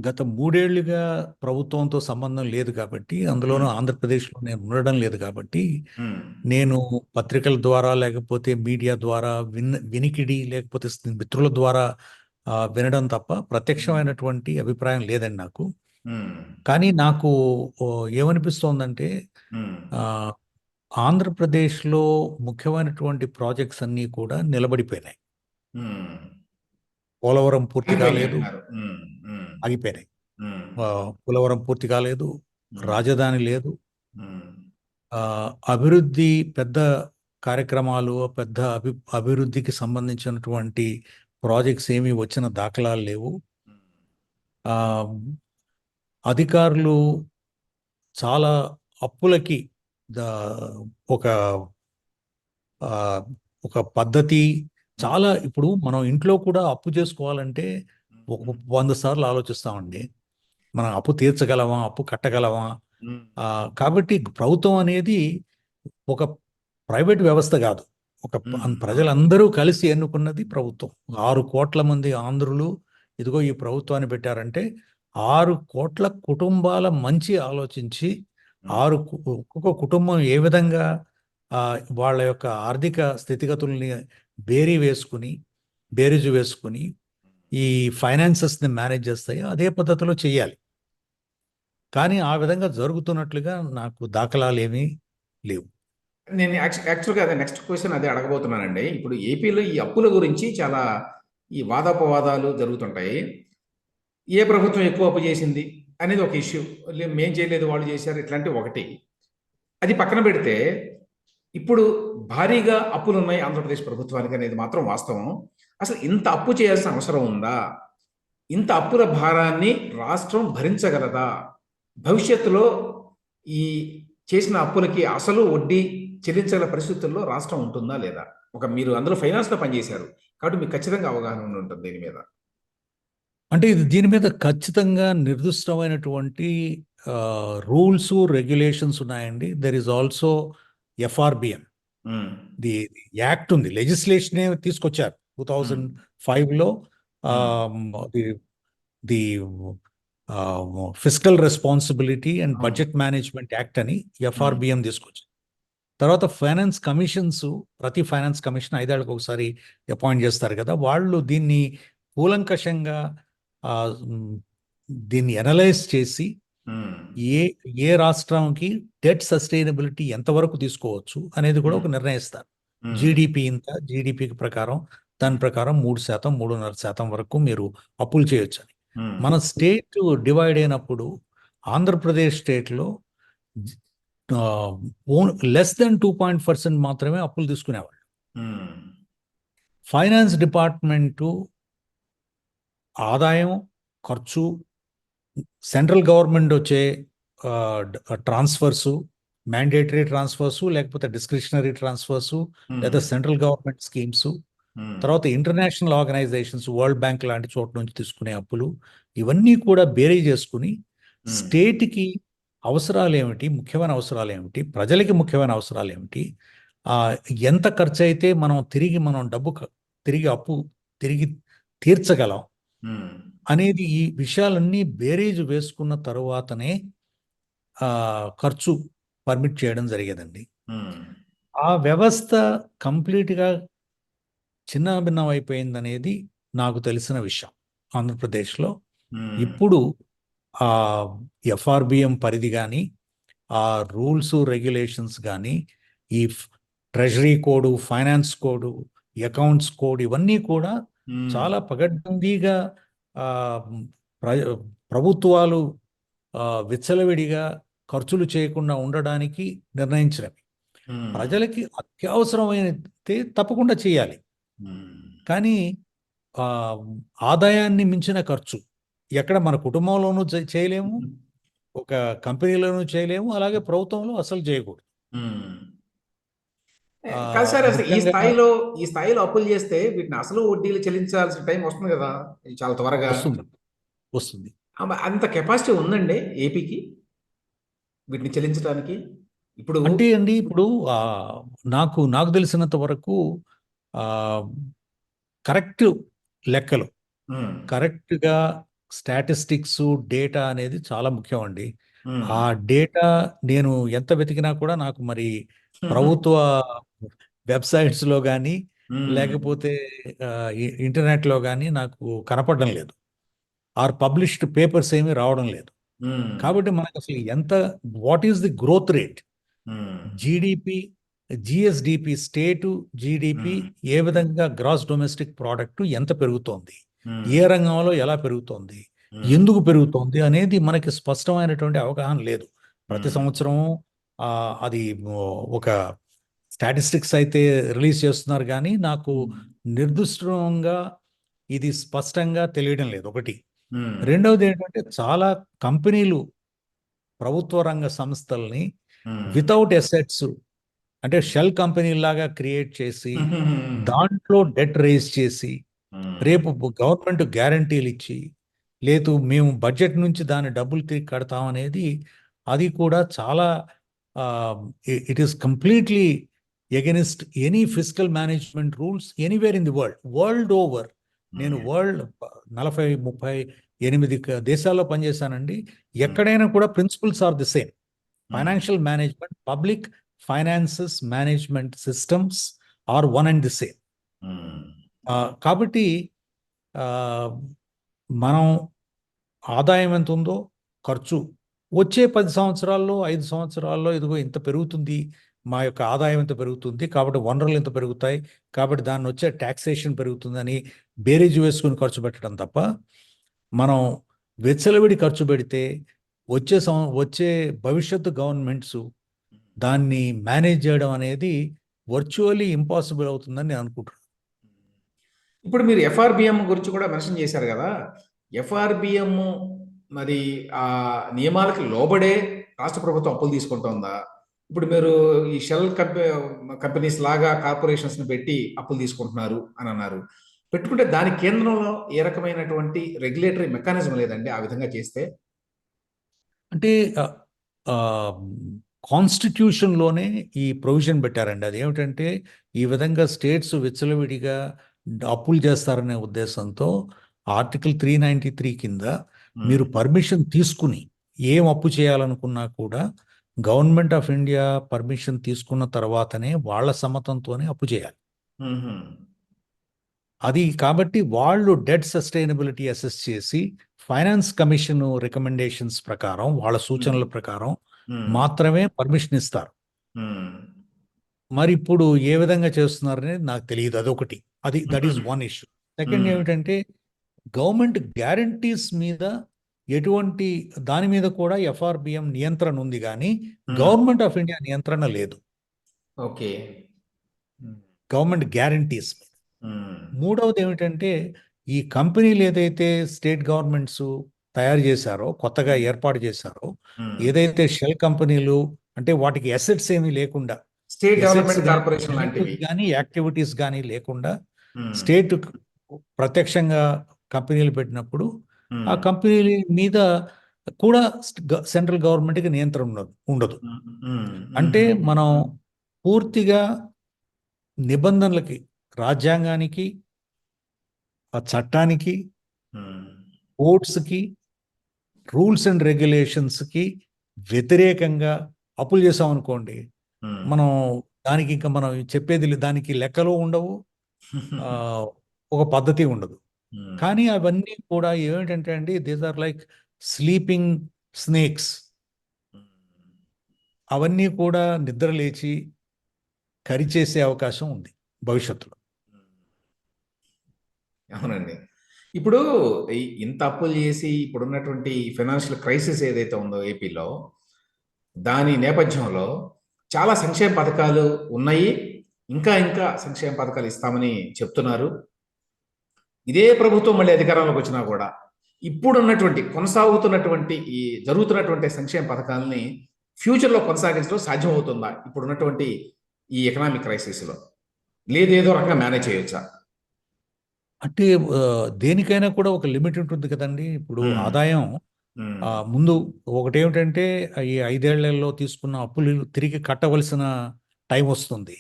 గత 3 ఏళ్లుగా ప్రభుత్వంతో సంబంధం లేదు కాబట్టి, అందులోనూ హ్మ్. ఆంధ్రప్రదేశ్‌లో నేను ఉండడం లేదు కాబట్టి, హ్మ్. నేను పత్రికల ద్వారా లేకపోతే మీడియా ద్వారా వినికిడి లేకపోతే మిత్రుల ద్వారా వినడం తప్ప హ్మ్. ప్రత్యక్షమైనటువంటి అభిప్రాయం లేదండి నాకు. హ్మ్. కానీ నాకు ఏమనిపిస్తోందంటే హ్మ్. ఆహ్, ఆంధ్రప్రదేశ్‌లో ముఖ్యమైనటువంటి ప్రాజెక్ట్స్ అన్నీ కూడా నిలబడిపోయినాయి. హ్మ్. పోలవరం పూర్తి ఆగిపోయినాయి కాలేదు, అంటున్నారు. హ్మ్. హ్మ్. ఆగిపోయినాయి. హ్మ్. పోలవరం పూర్తి కాలేదు, హ్మ్. రాజధాని లేదు. హ్మ్. అభివృద్ధి పెద్ద కార్యక్రమాలు, పెద్ద అభివృద్ధికి సంబంధించినటువంటి ప్రాజెక్ట్స్ ఏమి వచ్చిన దాఖలాలు లేవు. ఆహ్, అధికారులు చాలా అప్పులకి దా ఒక ఆహ్, ఒక పద్ధతి హ్మ్. చాలా ఇప్పుడు మనం ఇంట్లో కూడా అప్పు చేసుకోవాలంటే ఒక హ్మ్. 100 సార్లు ఆలోచిస్తామండి. మనం అప్పు తీర్చగలమా? అప్పు కట్టగలమా? హ్మ్. కాబట్టి ప్రభుత్వం అనేది ఒక ప్రైవేట్ వ్యవస్థ గాదు. ఒక హ్మ్. అవును. ప్రజలందరూ కలిసి ఎన్నుకున్నది ప్రభుత్వం. 6,00,00,000 మంది ఆంధ్రులు ఇదిగో ఈ ప్రభుత్వాన్ని పెట్టారంటే 6,00,00,000 కుటుంబాల మంచి ఆలోచించి హ్మ్. 6 ఒక్కొక్క కుటుంబం ఏ విధంగా వాళ్ళ యొక్క ఆర్థిక స్థితిగతుల్ని బేరీ వేసుకొని, బేరీజు వేసుకొని ఈ ఫైనాన్సెస్‌ని మేనేజ్ చేస్తాయో అదే పద్ధతిలో చేయాలి. కానీ ఆ విధంగా జరుగుతున్నట్లుగా నాకు దాఖలాలేమీ లేవు. నేను యాక్చువల్‌గా అదే నెక్స్ట్ క్వెషన్ అదే అడగబోతున్నానండి. ఇప్పుడు ఏపీలో ఈ అప్పుల గురించి చాలా ఈ వాదాపవాదాలు జరుగుతుంటాయి. ఏ ప్రభుత్వం ఎక్కువ అప్పు చేసింది? అనేది ఒక ఇష్యూ. మేం చేయలేదు, వాళ్ళు చేశారు, ఇట్లాంటివి ఒకటి. అది పక్కన పెడితే ఇప్పుడు భారీగా అప్పులున్నాయి ఆంధ్రప్రదేశ్ ప్రభుత్వానికి అనేది మాత్రం వాస్తవం. అసలు ఇంత అప్పు చేయాల్సిన అవసరం ఉందా? ఇంత అప్పుల భారాన్ని రాష్ట్రం భరించగలదా? భవిష్యత్తులో ఈ చేసిన అప్పులకి అసలు వడ్డీ చెల్లించగల పరిస్థితుల్లో రాష్ట్రం ఉంటుందా లేదా? మీరు అందులో ఫైనాన్స్‌లో పనిచేశారు. కాబట్టి మీకు ఖచ్చితంగా అవగాహన ఉండి ఉంటుంది దీని మీద. అంటే దీని మీద ఖచ్చితంగా నిర్దిష్టమైనటువంటి రూల్స్, రెగ్యులేషన్స్ ఉన్నాయండి. There is also FRBM. Hmm. The act ఉంది, లెజిస్లేషనే తీసుకొచ్చారు 2005లో. The the fiscal responsibility and అవును. బడ్జెట్ మేనేజ్మెంట్ యాక్ట్ అని హ్మ్. ఎఫ్ఆర్బిఎం తీసుకొచ్చారు. తర్వాత ఫైనాన్స్ కమిషన్స్, ప్రతి ఫైనాన్స్ కమిషన్ 5 ఏళ్లకు ఒకసారి అపాయింట్ చేస్తారు కదా, వాళ్ళు దీన్ని కూలంకషంగా ఆ, మ్, దీన్ని అనలైజ్ చేసి హ్మ్. ఏ ఏ రాష్ట్రంకి డెట్ సస్టైనబిలిటీ ఎంతవరకు తీసుకోవచ్చు అనేది కూడా ఒక నిర్ణయిస్తారు. హ్మ్. జీడిపి ఇంత, జీడిపికి ప్రకారం దాని ప్రకారం 3%, 3.5% వరకు మీరు అప్పులు చేయొచ్చు అని. హ్మ్. మన స్టేట్ డివైడ్ అయినప్పుడు ఆంధ్రప్రదేశ్ స్టేట్లో లెస్ దెన్ 2% మాత్రమే అప్పులు తీసుకునేవాళ్ళు. హ్మ్. ఫైనాన్స్ డిపార్ట్మెంటు ఆదాయం, ఖర్చు, సెంట్రల్ గవర్నమెంట్ వచ్చే ట్రాన్స్ఫర్సు, మ్యాండేటరీ ట్రాన్స్ఫర్సు, లేకపోతే డిస్క్రిషనరీ ట్రాన్స్ఫర్సు, లేదా సెంట్రల్ గవర్నమెంట్ స్కీమ్స్, హ్మ్. తర్వాత ఇంటర్నేషనల్ ఆర్గనైజేషన్స్, వరల్డ్ బ్యాంక్ లాంటి చోట నుంచి తీసుకునే అప్పులు, ఇవన్నీ కూడా బేరీ చేసుకుని స్టేట్కి అవసరాలు ఏమిటి, ముఖ్యమైన అవసరాలు ఏమిటి, ప్రజలకి ముఖ్యమైన అవసరాలు ఏమిటి, ఎంత ఖర్చు అయితే మనం తిరిగి అప్పు తిరిగి తీర్చగలం హ్మ్. అనేది, ఈ విషయాలన్నీ బేరీజు వేసుకున్న తరువాతనే ఖర్చు పర్మిట్ చేయడం జరిగేదండి. హ్మ్. ఆ వ్యవస్థ కంప్లీట్గా చిన్నభిన్నం అయిపోయిందనేది నాకు తెలిసిన విషయం ఆంధ్రప్రదేశ్లో. హ్మ్. ఇప్పుడు ఆ ఎఫ్ఆర్బిఎం పరిధి కానీ, ఆ రూల్స్ రెగ్యులేషన్స్ కానీ, ఈ treasury code, finance code, accounts code, ఇవన్నీ కూడా హ్మ్. చాలా పగడ్బందీగా ఆ, ప్ర- ప్రభుత్వాలు విచ్చలవిడిగా ఖర్చులు చేయకుండా ఉండడానికి నిర్ణయించినవి. హ్మ్. ప్రజలకి అత్యవసరమైతే తప్పకుండా చేయాలి, హ్మ్. కానీ ఆ, ఆదాయాన్ని మించిన ఖర్చు ఎక్కడ మన కుటుంబంలోనూ చేయలేము, ఒక కంపెనీలోనూ చేయలేము, అలాగే ప్రభుత్వంలో అసలు చేయకూడదు. హ్మ్. కాదు సార్, అసలు ముఖ్యంగా ఈ స్థాయిలో అప్పులు చేస్తే వీటిని అసలు వడ్డీలు చెల్లించాల్సిన టైం వస్తుంది కదా! ఇది చాలా త్వరగా. వస్తుంది వస్తుంది అంత కెపాసిటీ ఉందండి ఏపీకి వీటిని చెల్లించడానికి? ఇప్పుడు అంటే అండి, ఇప్పుడు నాకు తెలిసినంత వరకు కరెక్ట్ లెక్కలు, హ్మ్. కరెక్ట్గా స్టాటిస్టిక్స్, డేటా అనేది చాలా ముఖ్యం అండి. హ్మ్. ఆ డేటా నేను ఎంత వెతికినా కూడా నాకు మరి ప్రభుత్వ వెబ్సైట్స్లో కానీ, హ్మ్. లేకపోతే ఇంటర్నెట్లో కానీ నాకు కనపడడం లేదు. ఆర్ పబ్లిష్డ్ పేపర్స్ ఏమీ రావడం లేదు. హ్మ్. కాబట్టి మనకు అసలు what is the growth rate, హ్మ్. జీడిపి, జిఎస్డిపి, స్టేటు జీడిపి, హ్మ్. ఏ విధంగా గ్రాస్ డొమెస్టిక్ ప్రోడక్ట్ ఎంత పెరుగుతోంది, హ్మ్. ఏ రంగంలో ఎలా పెరుగుతోంది, హ్మ్. ఎందుకు పెరుగుతోంది అనేది మనకి స్పష్టమైనటువంటి అవగాహన లేదు. ప్రతి హ్మ్. సంవత్సరం అది ఒక స్టాటిస్టిక్స్ అయితే రిలీజ్ చేస్తున్నారు, కానీ నాకు నిర్దిష్టంగా ఇది స్పష్టంగా తెలియడం లేదు, ఒకటి. హ్మ్. రెండవది ఏంటంటే, చాలా కంపెనీలు, ప్రభుత్వ రంగ సంస్థల్ని హ్మ్. వితౌట్ ఎసెట్స్, అంటే షెల్ కంపెనీ లాగా క్రియేట్ చేసి, దాంట్లో డెట్ రేజ్ చేసి, హ్మ్. రేపు గవర్నమెంట్ గ్యారంటీలు ఇచ్చి, లేదు మేము బడ్జెట్ నుంచి దాని డబ్బులు తిరిగి కడతాం అనేది, అది కూడా చాలా it is completely against any physical management rules anywhere in the world over. నేను వరల్డ్ 38 దేశాల్లో పనిచేశానండి. ఎక్కడైనా కూడా principles are the same. Financial management, public finances management systems are one and the same. కాబట్టి ఆ, మనం ఆదాయం ఎంత ఉందో, ఖర్చు వచ్చే 10 సంవత్సరాల్లో, 5 సంవత్సరాల్లో ఇదిగో ఇంత పెరుగుతుంది, మా యొక్క ఆదాయం ఇంత పెరుగుతుంది, కాబట్టి వనరులు ఇంత పెరుగుతాయి, కాబట్టి దాన్ని వచ్చే ట్యాక్సేషన్ పెరుగుతుందని బేరీజు వేసుకుని ఖర్చు పెట్టడం తప్ప, మనం విచ్చలవిడి ఖర్చు పెడితే వచ్చే భవిష్యత్తు గవర్నమెంట్స్ దాన్ని మేనేజ్ చేయడం అనేది వర్చువల్లీ ఇంపాసిబుల్ అవుతుందని నేను అనుకుంటున్నాను. ఇప్పుడు మీరు ఎఫ్ఆర్బిఎం గురించి కూడా మెన్షన్ చేశారు కదా. ఎఫ్ఆర్బిఎం మరి ఆ నియమాలకి లోబడే రాష్ట్ర ప్రభుత్వం అప్పులు తీసుకుంటోందా? ఇప్పుడు మీరు ఈ షెల్ కంపెనీస్ లాగా కార్పొరేషన్స్ ని పెట్టి అప్పులు తీసుకుంటున్నారు అని అన్నారు. పెట్టుకుంటే దాని కేంద్రంలో ఏ రకమైనటువంటి రెగ్యులేటరీ మెకానిజం లేదండి ఆ విధంగా చేస్తే? అంటే కాన్స్టిట్యూషన్లోనే ఈ ప్రొవిజన్ పెట్టారండి. అది ఏమిటంటే ఈ విధంగా స్టేట్స్ విచ్చలవిడిగా అప్పులు చేస్తారనే ఉద్దేశంతో ఆర్టికల్ 393 కింద మీరు పర్మిషన్ తీసుకుని ఏం అప్పు చేయాలనుకున్నా కూడా గవర్నమెంట్ ఆఫ్ ఇండియా పర్మిషన్ తీసుకున్న తర్వాతనే వాళ్ళ సమ్మతంతోనే అప్పు చేయాలి. అది కాబట్టి వాళ్ళు డెట్ సస్టైనబిలిటీ అసెస్ చేసి ఫైనాన్స్ కమిషన్ రికమెండేషన్స్ ప్రకారం వాళ్ళ సూచనల ప్రకారం మాత్రమే పర్మిషన్ ఇస్తారు. మరి ఇప్పుడు ఏ విధంగా చేస్తున్నారనేది నాకు తెలియదు. అదొకటి, that is one issue. Second ఏమిటంటే గవర్నమెంట్ గ్యారంటీస్ మీద ఎటువంటి దాని మీద కూడా ఎఫ్ఆర్బిఎం నియంత్రణ ఉంది, కానీ గవర్నమెంట్ ఆఫ్ ఇండియా నియంత్రణ లేదు. ఓకే. గవర్నమెంట్ గ్యారంటీస్ మీద. మూడవది ఏమిటంటే ఈ కంపెనీలు ఏదైతే స్టేట్ గవర్నమెంట్స్ తయారు చేశారో, కొత్తగా ఏర్పాటు చేశారో, ఏదైతే షెల్ కంపెనీలు అంటే వాటికి అసెట్స్ ఏమీ లేకుండా, స్టేట్ డెవలప్మెంట్ కార్పొరేషన్ లాంటివి కానీ యాక్టివిటీస్ కానీ లేకుండా స్టేట్ ప్రత్యక్షంగా కంపెనీలు పెట్టినప్పుడు ఆ కంపెనీల మీద కూడా సెంట్రల్ గవర్నమెంట్కి నియంత్రణ ఉండదు. అంటే మనం పూర్తిగా నిబంధనలకి, రాజ్యాంగానికి, ఆ చట్టానికి, కోర్ట్స్కి, రూల్స్ అండ్ రెగ్యులేషన్స్కి వ్యతిరేకంగా అప్పులు చేసాం అనుకోండి, మనం దానికి ఇంకా మనం చెప్పేది దానికి లెక్కలు ఉండవు, ఒక పద్ధతి ఉండదు. కానీ అవన్నీ కూడా ఏమిటంటే అండి, these are like sleeping snakes. అవన్నీ కూడా నిద్ర లేచి కరిచేసే అవకాశం ఉంది భవిష్యత్తులో. అవునండి. ఇప్పుడు ఇంత అప్పులు చేసి ఇప్పుడున్నటువంటి ఫైనాన్షియల్ క్రైసిస్ ఏదైతే ఉందో ఏపీలో, దాని నేపథ్యంలో చాలా సంక్షేమ పథకాలు ఉన్నాయి. ఇంకా ఇంకా సంక్షేమ పథకాలు ఇస్తామని చెప్తున్నారు. ఇదే ప్రభుత్వం మళ్ళీ అధికారంలోకి వచ్చినా కూడా ఇప్పుడున్నటువంటి కొనసాగుతున్నటువంటి ఈ జరుగుతున్నటువంటి సంక్షేమ పథకాలని ఫ్యూచర్లో కొనసాగించడం సాధ్యమవుతుందా ఇప్పుడున్నటువంటి ఈ ఎకనామిక్ క్రైసిస్లో? లేదేదో రకంగా మేనేజ్ చేయొచ్చా? అంటే దేనికైనా కూడా ఒక లిమిట్ ఉంటుంది కదండి. ఇప్పుడు ఆదాయం ముందు ఒకటేమిటంటే ఈ 5 ఏళ్లలో తీసుకున్న అప్పులు తిరిగి కట్టవలసిన టైం వస్తుంది.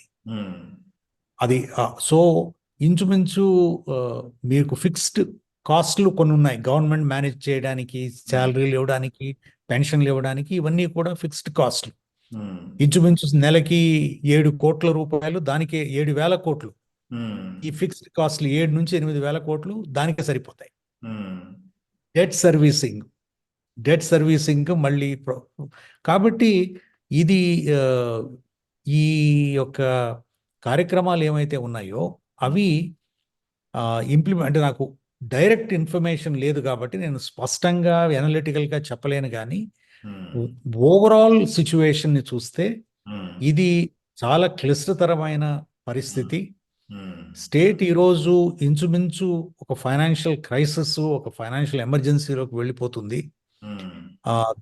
అది సో ఇంచుమించు మీకు ఫిక్స్డ్ కాస్ట్లు కొన్ని ఉన్నాయి. గవర్నమెంట్ మేనేజ్ చేయడానికి, శాలరీలు ఇవ్వడానికి, పెన్షన్లు ఇవ్వడానికి, ఇవన్నీ కూడా ఫిక్స్డ్ కాస్ట్లు. ఇంచుమించు నెలకి 7 కోట్ల రూపాయలు, దానికి 7,000 కోట్లు. ఈ ఫిక్స్డ్ కాస్ట్లు 7 నుంచి 8,000 కోట్లు దానికే సరిపోతాయి. డెట్ సర్వీసింగ్ మళ్ళీ కాబట్టి ఇది ఈ యొక్క కార్యక్రమాలు ఏమైతే ఉన్నాయో అవి ఇంప్లిమెంట్, అంటే నాకు డైరెక్ట్ ఇన్ఫర్మేషన్ లేదు కాబట్టి నేను స్పష్టంగా అనలిటికల్గా చెప్పలేను, కానీ ఓవరాల్ సిచ్యువేషన్ని చూస్తే ఇది చాలా క్లిష్టతరమైన పరిస్థితి. స్టేట్ ఈరోజు ఇంచుమించు ఒక ఫైనాన్షియల్ క్రైసిస్, ఒక ఫైనాన్షియల్ ఎమర్జెన్సీలోకి వెళ్ళిపోతుంది.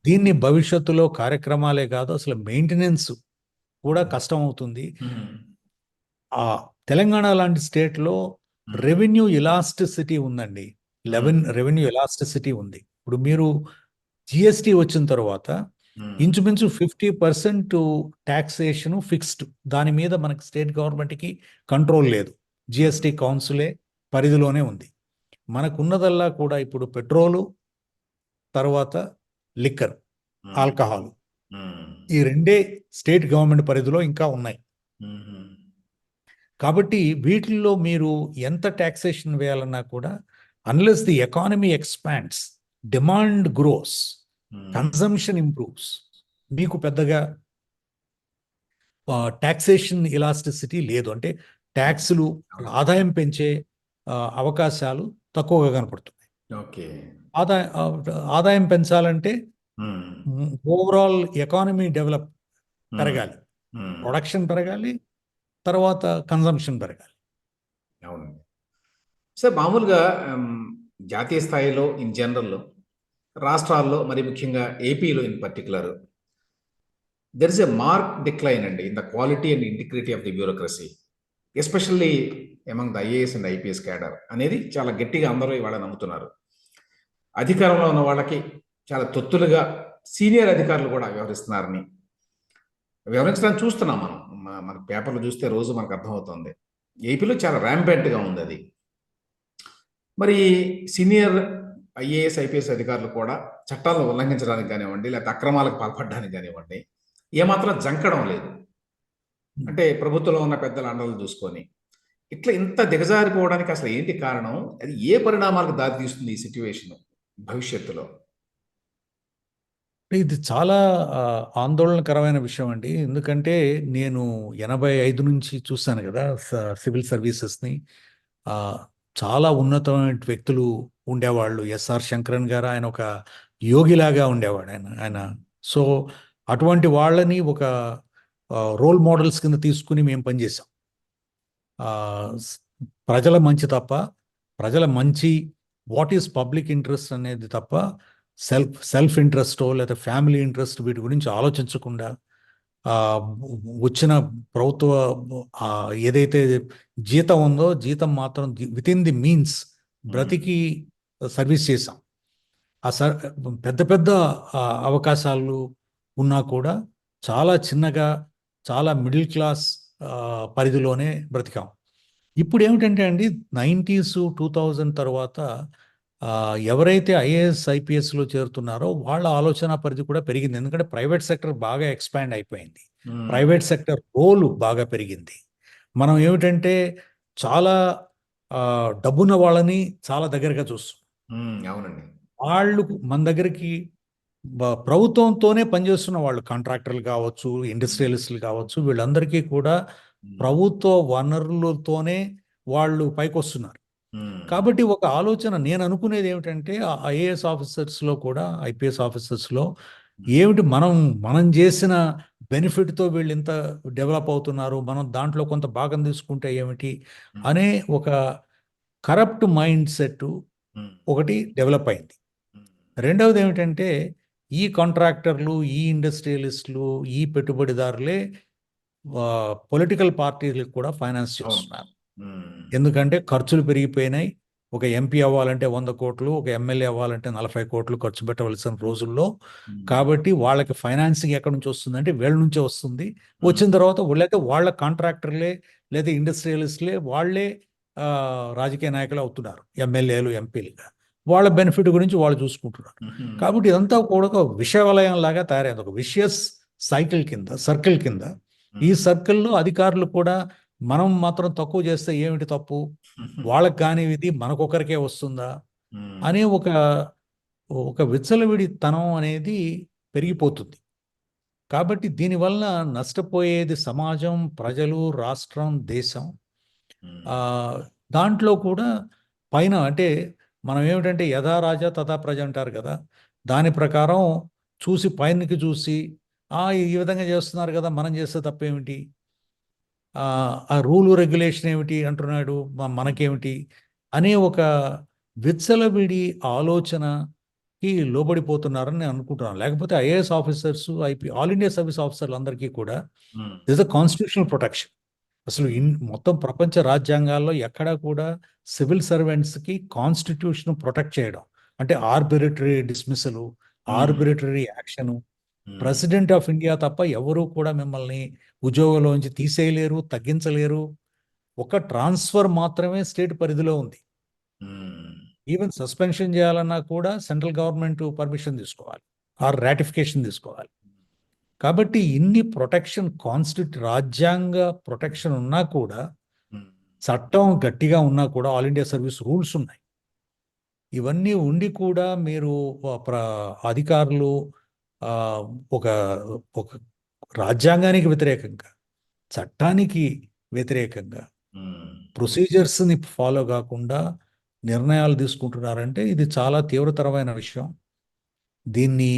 దీన్ని భవిష్యత్తులో కార్యక్రమాలే కాదు, అసలు మెయింటెనెన్స్ కూడా కష్టం అవుతుంది. తెలంగాణ లాంటి స్టేట్లో రెవెన్యూ ఎలాస్టిసిటీ ఉందండి. రెవెన్యూ ఎలాస్టిసిటీ ఉంది. ఇప్పుడు మీరు జిఎస్టి వచ్చిన తర్వాత ఇంచుమించు 50% ట్యాక్సేషన్ ఫిక్స్డ్, దాని మీద మనకి స్టేట్ గవర్నమెంట్కి కంట్రోల్ లేదు. జిఎస్టి కౌన్సిలే పరిధిలోనే ఉంది. మనకున్నదల్లా కూడా ఇప్పుడు పెట్రోలు, తర్వాత లిక్కర్, ఆల్కహాల్, ఈ రెండే స్టేట్ గవర్నమెంట్ పరిధిలో ఇంకా ఉన్నాయి. కాబట్టి వీటిల్లో మీరు ఎంత ట్యాక్సేషన్ వేయాలన్నా కూడా, unless the economy expands, demand gross, consumption improves, మీకు పెద్దగా ట్యాక్సేషన్ ఎలాస్టిసిటీ లేదు. అంటే ట్యాక్సులు ఆదాయం పెంచే అవకాశాలు తక్కువగా కనపడుతున్నాయి. ఓకే. ఆదాయ ఆదాయం పెంచాలంటే హ్మ్. ఓవరాల్ ఎకానమీ డెవలప్ హ్మ్. పెరగాలి, హ్మ్. ప్రొడక్షన్ పెరగాలి, తర్వాత కన్జంప్షన్ పెరగాలి. అవునండి. సార్ మామూలుగా జాతీయ స్థాయిలో ఇన్ జనరల్, రాష్ట్రాల్లో మరి ముఖ్యంగా ఏపీలో in particular there is a marked decline అండి in the quality and integrity of the bureaucracy. Especially among the IAS and IPS cadre అనేది చాలా గట్టిగా అందరూ ఇవాళ నమ్ముతున్నారు. అధికారంలో ఉన్న వాళ్ళకి చాలా తొత్తులుగా సీనియర్ అధికారులు కూడా వ్యవహరిస్తున్నారని వ్యవహరించడానికి చూస్తున్నాం మనం. మన పేపర్లు చూస్తే రోజు మనకు అర్థమవుతుంది. ఏపీలో చాలా ర్యాంపెంట్‌గా ఉందది. మరి సీనియర్ ఐఏఎస్, ఐపీఎస్ అధికారులు కూడా చట్టాలను ఉల్లంఘించడానికి గానివ్వండి, లేకపోతే అక్రమాలకు పాల్పడడానికి గానివ్వండి, ఏమాత్రం జంకడం లేదు. అంటే ప్రభుత్వంలో ఉన్న పెద్దల అండలు చూసుకొని. ఇట్లా ఇంత దిగజారిపోవడానికి అసలు ఏంటి కారణం? అది ఏ పరిణామాలకు దారి తీస్తుంది ఈ సిట్యుయేషను భవిష్యత్తులో? ఇది చాలా ఆందోళనకరమైన విషయం అండి. ఎందుకంటే నేను 85 నుంచి చూసాను కదా సివిల్ సర్వీసెస్‌ని. ఆహ్, చాలా ఉన్నతమైన వ్యక్తులు ఉండేవాళ్ళు. ఎస్ఆర్ శంకరన్ గారు ఆయన ఒక యోగిలాగా ఉండేవాడు ఆయన. ఆయన సో, అటువంటి వాళ్ళని ఒక రోల్ మోడల్స్ కింద తీసుకొని మేము పనిచేసాం. ఆహ్, స్ ప్రజల మంచి తప్ప, ప్రజల మంచి వాట్ ఈస్ పబ్లిక్ ఇంట్రెస్ట్ అనేది తప్ప సెల్ఫ్ ఇంట్రెస్టో లేదా ఫ్యామిలీ ఇంట్రెస్ట్ వీటి గురించి ఆలోచించకుండా ఆహ్, వచ్చిన ప్రభుత్వ ఏదైతే జీతం ఉందో జీతం మాత్రం వితిన్ ది మీన్స్ బ్రతికి సర్వీస్ చేశాం. ఆ సర్ పెద్ద పెద్ద అవకాశాలు ఉన్నా కూడా చాలా చిన్నగా, చాలా మిడిల్ క్లాస్ పరిధిలోనే బ్రతికాం. ఇప్పుడేమిటంటే అండి 90స్, 2000 తర్వాత ఎవరైతే ఐఏఎస్, ఐపీఎస్‌లో చేరుతున్నారో వాళ్ళ ఆలోచన పరిధి కూడా పెరిగింది. ఎందుకంటే ప్రైవేట్ సెక్టర్ బాగా ఎక్స్‌పాండ్ అయిపోయింది. హ్మ్. ప్రైవేట్ సెక్టర్ రోల్ బాగా పెరిగింది. మనం ఏమిటంటే చాలా డబ్బున్న వాళ్ళని చాలా దగ్గరగా చూస్తున్నాం. అవునండి. వాళ్ళు మన దగ్గరికి ప్రభుత్వంతోనే పనిచేస్తున్న వాళ్ళు కాంట్రాక్టర్లు కావచ్చు, హ్మ్. ఇండస్ట్రియలిస్టులు కావచ్చు, వీళ్ళందరికీ కూడా హ్మ్. ప్రభుత్వ వనరులతోనే వాళ్ళు పైకొస్తున్నారు. హ్మ్. కాబట్టి ఒక ఆలోచన నేను అనుకునేది ఏమిటంటే ఐఏఎస్ ఆఫీసర్స్‌లో కూడా, ఐపీఎస్ ఆఫీసర్స్‌లో ఏమిటి మనం చేసిన బెనిఫిట్‌తో వీళ్ళు ఇంత డెవలప్ అవుతున్నారు. మనం దాంట్లో కొంత భాగం తీసుకుంటే ఏమిటి హ్మ్. అనే ఒక కరప్ట్ మైండ్ సెట్ హ్మ్. ఒకటి డెవలప్ అయింది. హ్మ్. రెండవది ఏమిటంటే ఈ కాంట్రాక్టర్లు, ఈ ఇండస్ట్రియలిస్టులు, ఈ పెట్టుబడిదారులే పొలిటికల్ పార్టీలకు కూడా ఫైనాన్స్ అవును. చేస్తున్నారు. హ్మ్. ఎందుకంటే ఖర్చులు పెరిగిపోయినాయి. ఒక ఎంపీ అవ్వాలంటే 100,00,00,000, ఒక ఎమ్మెల్యే అవ్వాలంటే 40,00,00,000 ఖర్చు పెట్టవలసిన రోజుల్లో. హ్మ్. కాబట్టి వాళ్ళకి ఫైనాన్సింగ్ ఎక్కడి నుంచి వస్తుందంటే వీళ్ళ నుంచే వస్తుంది. హ్మ్. వచ్చిన తర్వాత లేతే వాళ్ళ కాంట్రాక్టర్లే లేదా ఇండస్ట్రియలిస్ట్‌లే వాళ్ళే రాజకీయ నాయకులు అవుతున్నారు. ఎమ్మెల్యేలు, ఎంపీలుగా. వాళ్ళ బెనిఫిట్ గురించి వాళ్ళు చూసుకుంటున్నారు. హుహు. కాబట్టి ఇదంతా కూడా ఒక విషవలయంలాగా తయారైంది. ఒక విషియస్ సైకిల్ కింద, సర్కిల్ కింద. ఈ హ్మ్. సర్కిల్‌లో అధికారులు కూడా మనం మాత్రం తక్కువ చేస్తే ఏమిటి తప్పు? వాళ్ళకి కానివిది మనకొకరికే వస్తుందా? హ్మ్. అనే ఒక విచ్చలవిడితనం అనేది పెరిగిపోతుంది. కాబట్టి దీనివలన నష్టపోయేది సమాజం, ప్రజలు, రాష్ట్రం, దేశం. హ్మ్. ఆహ్, దాంట్లో కూడా పైన అంటే మనం ఏమిటంటే యథా రాజా తథా ప్రజ అంటారు కదా! దాని ప్రకారం చూసి పైనకి చూసి ఈ విధంగా చేస్తున్నారు కదా! మనం చేస్తే తప్పేమిటి? ఆ రూలు, రెగ్యులేషన్ ఏమిటి అంటున్నాడు. హ్మ్. మనకేమిటి? అనే ఒక విచ్చలవిడి ఆలోచనకి లోబడిపోతున్నారని నేను అనుకుంటున్నాను. లేకపోతే IAS officers, all India service ఆఫీసర్లందరికీ కూడా hmm. This a constitutional protection. అసలు హ్మ్. మొత్తం ప్రపంచ రాజ్యాంగాల్లో ఎక్కడా కూడా సివిల్ సర్వెంట్స్‌కి కాన్స్టిట్యూషన్ ప్రొటెక్ట్ చేయడం. అంటే ఆర్బిట్రరీ డిస్మిసలు, హ్మ్. Arbitrary action. హ్మ్. ప్రెసిడెంట్ ఆఫ్ ఇండియా తప్ప ఎవరు కూడా మిమ్మల్ని ఉద్యోగంలోంచి తీసేయలేరు, తగ్గించలేరు. ఒక ట్రాన్స్‌ఫర్ మాత్రమే స్టేట్ పరిధిలో ఉంది. హ్మ్. ఈవెన్ సస్పెన్షన్ చేయాలన్నా కూడా సెంట్రల్ గవర్నమెంట్ పర్మిషన్ తీసుకోవాలి. రాటిఫికేషన్ తీసుకోవాలి. కాబట్టి ఇన్ని ప్రొటెక్షన్ రాజ్యాంగ ప్రొటెక్షన్ ఉన్నా కూడా, హ్మ్. చట్టం గట్టిగా ఉన్నా కూడా ఆల్ ఇండియా సర్వీస్ రూల్స్ ఉన్నాయి. ఇవన్నీ ఉండి కూడా మీరు అధికారులు ఆహ్, ఒక ఒక రాజ్యాంగానికి వ్యతిరేకంగా, చట్టానికి వ్యతిరేకంగా హ్మ్. ప్రొసీజర్స్‌ని ఫాలో గాకుండా నిర్ణయాలు తీసుకుంటున్నారంటే ఇది చాలా తీవ్రతరమైన విషయం. దీన్ని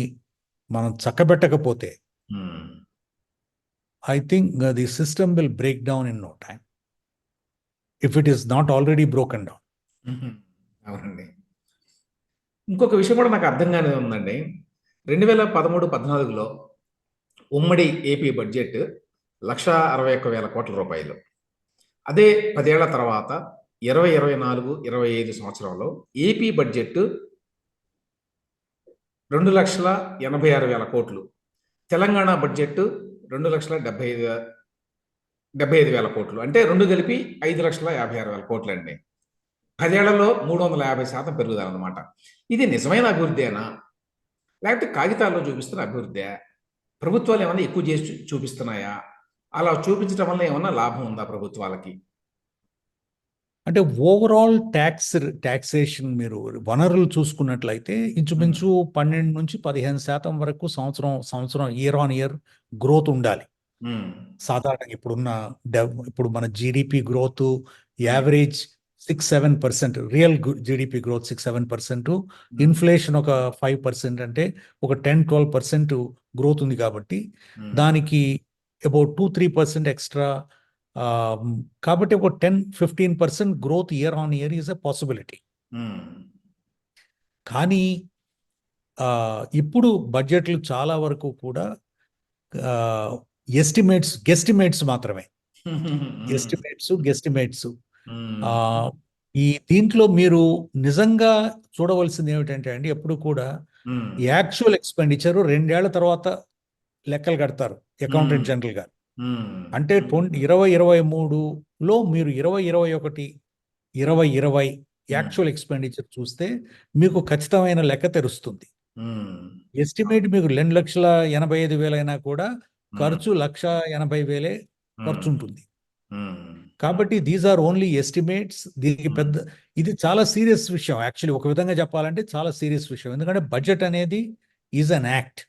మనం చక్కబెట్టకపోతే I think the system will break down in no time if it is not already broken down. అవునండి. ఇంకొక విషయం కూడా నాకు అర్థం కానిది ఉందండి. 2013-14లో ఉమ్మడి ఏపీ బడ్జెట్ 1,61,000 కోట్ల రూపాయలు. అదే 10 ఏళ్ల తర్వాత 2024-25 సంవత్సరంలో ఏపీ బడ్జెట్ 2,86,000 కోట్లు. తెలంగాణ బడ్జెట్ 2,75,000 కోట్లు. అంటే రెండు కలిపి 5,56,000 కోట్లండి. 10 ఏళ్లలో 350% పెరుగుదల అన్నమాట. ఇది నిజమైన అభివృద్ధేనా? లేకపోతే కాగితాల్లో చూపిస్తున్న అభివృద్ధా? ప్రభుత్వాలు ఏమన్నా ఎక్కువ చేసి చూపిస్తున్నాయా? అలా చూపించడం వల్ల ఏమన్నా లాభం ఉందా ప్రభుత్వాలకి? అంటే ఓవరాల్ ట్యాక్సేషన్ మీరు వనరులు చూసుకున్నట్లయితే ఇంచుమించు 12-15% వరకు సంవత్సరం ఇయర్ ఆన్ ఇయర్ గ్రోత్ ఉండాలి. సాధారణంగా ఇప్పుడు మన GDP growth average 6-7%, real GDP growth 6-7%, inflation ఒక 5%, అంటే ఒక 10-12% గ్రోత్ ఉంది. కాబట్టి దానికి అబౌట్ 2-3% ఎక్స్ట్రా, కాబట్టి ఒక 10-15% growth year on year is a possibility. కానీ ఇప్పుడు బడ్జెట్లు చాలా వరకు కూడా గెస్టిమేట్స్ మాత్రమే. గెస్టిమేట్స్ ఈ దీంట్లో మీరు నిజంగా చూడవలసింది ఏమిటంటే అండి, ఎప్పుడు కూడా యాక్చువల్ ఎక్స్పెండిచర్ 2 ఏళ్ల తర్వాత లెక్కలు కడతారు అకౌంటెంట్ జనరల్ గారు. అంటే 2023లో మీరు 2021-2020 యాక్చువల్ ఎక్స్పెండిచర్ చూస్తే మీకు ఖచ్చితమైన లెక్క తెరుస్తుంది. ఎస్టిమేట్ మీకు 2,85,000 అయినా కూడా ఖర్చు 1,80,000 ఖర్చు ఉంటుంది. కాబట్టి దీస్ ఆర్ ఓన్లీ ఎస్టిమేట్స్. దీనికి ఇది చాలా సీరియస్ విషయం. యాక్చువల్లీ ఒక విధంగా చెప్పాలంటే చాలా సీరియస్ విషయం. ఎందుకంటే బడ్జెట్ అనేది ఈజ్ అన్ యాక్ట్.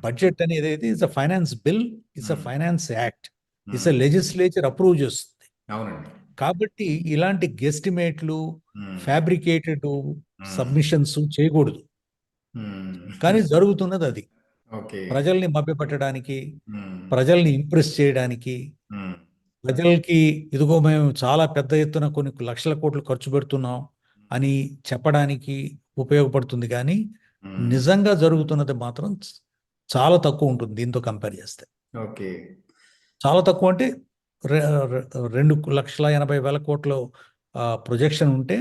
బడ్జెట్ అనేది is a finance bill, it's a finance act, it's a legislature approve చేస్తుంది. కాబట్టి ఇలాంటి గెస్టిమేట్లు, ఫ్యాబ్రికేటెడ్ సబ్మిషన్స్ చేయకూడదు. కానీ జరుగుతున్నది అది. ప్రజల్ని మభ్యపెట్టడానికి, ప్రజల్ని ఇంప్రెస్ చేయడానికి, ప్రజలకి ఇదిగో మేము చాలా పెద్ద ఎత్తున కొన్ని లక్షల కోట్లు ఖర్చు పెడుతున్నాం అని చెప్పడానికి ఉపయోగపడుతుంది. కానీ నిజంగా జరుగుతున్నది మాత్రం చాలా తక్కువ ఉంటుంది దీంతో కంపేర్ చేస్తే. చాలా తక్కువ అంటే 2,80,000 కోట్ల ప్రొజెక్షన్ ఉంటే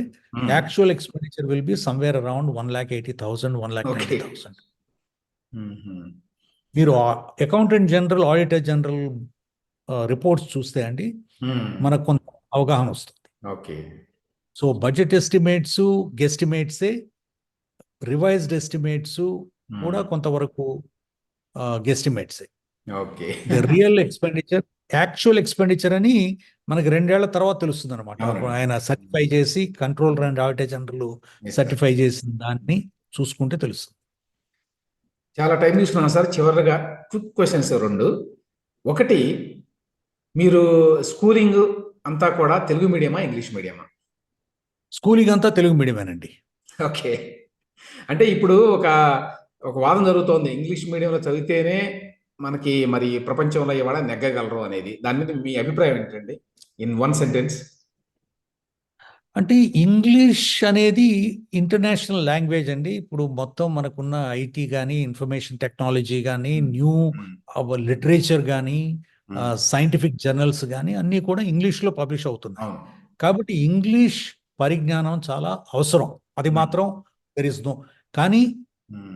actual expenditure will be somewhere around 1,80,000, 1,90,000. మీరు accountant general, auditor general reports చూస్తే అండి మనకు కొంత అవగాహన వస్తుంది. సో బడ్జెట్ ఎస్టిమేట్స్, గెస్టిమేట్సే, రివైజ్డ్ ఎస్టిమేట్స్ కూడా కొంతవరకు గెస్టిమేట్సే. రియల్ ఎక్స్పెండిచర్, యాక్చువల్ ఎక్స్పెండిచర్ అని మనకి 2 ఏళ్ల తర్వాత తెలుస్తుంది అనమాట. ఆయన సర్టిఫై చేసి, controller and auditor general certify చేసిన దాన్ని చూసుకుంటే తెలుస్తుంది. చాలా టైం తీసుకున్నాను సార్. చివరిగా క్విక్ క్వశ్చన్స్ 2. ఒకటి, మీరు స్కూలింగ్ అంతా కూడా తెలుగు మీడియమా, ఇంగ్లీష్ మీడియమా? స్కూలింగ్ అంతా తెలుగు మీడియమేనండి. ఓకే. అంటే ఇప్పుడు ఒక వాదన జరుగుతోంది, ఇంగ్లీష్ మీడియంలో చదివితేనే మనకి మరి ప్రపంచంలో ఇవాళ నెగ్గగలరు అనేది. దాని మీద మీ అభిప్రాయం ఏంటండి ఇన్ 1 సెంటెన్స్? అంటే ఇంగ్లీష్ అనేది ఇంటర్నేషనల్ లాంగ్వేజ్ అండి. ఇప్పుడు మొత్తం మనకున్న ఐటీ కానీ, ఇన్ఫర్మేషన్ టెక్నాలజీ కానీ, న్యూ లిటరేచర్ కానీ, సైంటిఫిక్ జర్నల్స్ కానీ అన్నీ కూడా ఇంగ్లీష్లో పబ్లిష్ అవుతున్నాయి. కాబట్టి ఇంగ్లీష్ పరిజ్ఞానం చాలా అవసరం. అది మాత్రం దెర్ ఇస్ నో. కానీ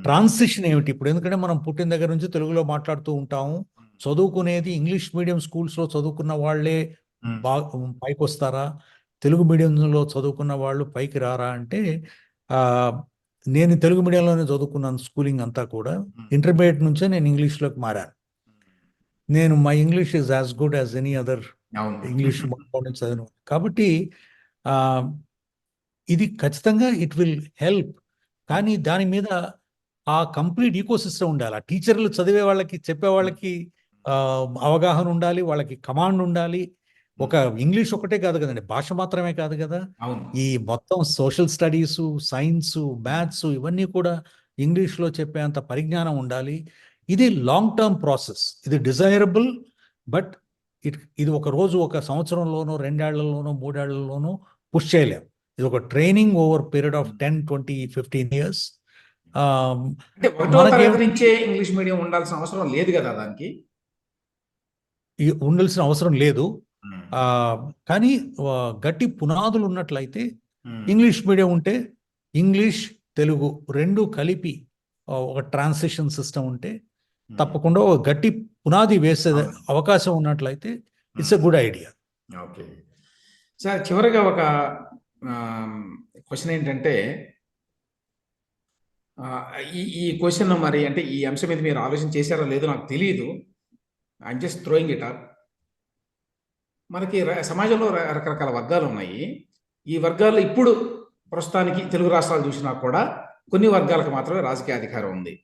ట్రాన్సిషన్ ఏమిటి ఇప్పుడు? ఎందుకంటే మనం పుట్టిన దగ్గర నుంచి తెలుగులో మాట్లాడుతూ ఉంటాము. చదువుకునేది ఇంగ్లీష్ మీడియం స్కూల్స్లో చదువుకున్న వాళ్ళే పైకి వస్తారా, తెలుగు మీడియంలో చదువుకున్న వాళ్ళు పైకి రారా అంటే, నేను తెలుగు మీడియంలోనే చదువుకున్నాను స్కూలింగ్ అంతా కూడా. ఇంటర్మీడియట్ నుంచే నేను ఇంగ్లీష్లోకి మారాను. నేను my English is as good as any other English చదివిన. కాబట్టి ఇది ఖచ్చితంగా ఇట్ విల్ హెల్ప్. కానీ దాని మీద ఆ కంప్లీట్ ఈకో సిస్టమ్ ఉండాలి. ఆ టీచర్లు చదివే వాళ్ళకి, చెప్పే వాళ్ళకి అవగాహన ఉండాలి, వాళ్ళకి కమాండ్ ఉండాలి. ఒక ఇంగ్లీష్ ఒకటే కాదు కదండి, భాష మాత్రమే కాదు కదా. అవును. ఈ మొత్తం సోషల్ స్టడీస్, సైన్స్, మ్యాథ్స్ ఇవన్నీ కూడా ఇంగ్లీష్లో చెప్పేంత పరిజ్ఞానం ఉండాలి. ఇది లాంగ్ టర్మ్ ప్రాసెస్. ఇది డిజైరబుల్, బట్ ఇది ఒక రోజు, ఒక సంవత్సరంలోనో, 2 ఏళ్లలోనో, 3 ఏళ్లలోనో పుష్ చేయలేం. ఇది ఒక training over period of 10, 20, 15 years. అంటే ఒకటో తరగతి మనకేమిటి నుంచే ఇంగ్లీష్ మీడియం ఉండాల్సిన అవసరం లేదు కదా దానికి. ఉండాల్సిన అవసరం లేదు. ఉమ్. ఆ, కానీ గట్టి పునాదులు ఉన్నట్లయితే ఉమ్. ఇంగ్లీష్ మీడియం ఉంటే ఇంగ్లీష్, తెలుగు రెండు కలిపి ఒక ట్రాన్సిషన్ సిస్టమ్ ఉంటే తప్పకుండా ఒక గట్టి పునాది వేసే అవును. అవకాశం ఉన్నట్లయితే it's a good idea. Okay sir, చివరిగా ఒక క్వశ్చన్ ఏంటంటే, ఆ, ఈ క్వశ్చన్ మరి అంటే ఈ అంశం మీద మీరు ఆలోచన చేశారో లేదో నాకు తెలియదు. I'm just throwing it up. మనకి సమాజంలో రకరకాల వర్గాలు ఉన్నాయి. ఈ వర్గాల్లో ఇప్పుడు ప్రస్తుతానికి తెలుగు రాష్ట్రాలు చూసినా కూడా కొన్ని వర్గాలకు మాత్రమే రాజకీయ అధికారం ఉంది.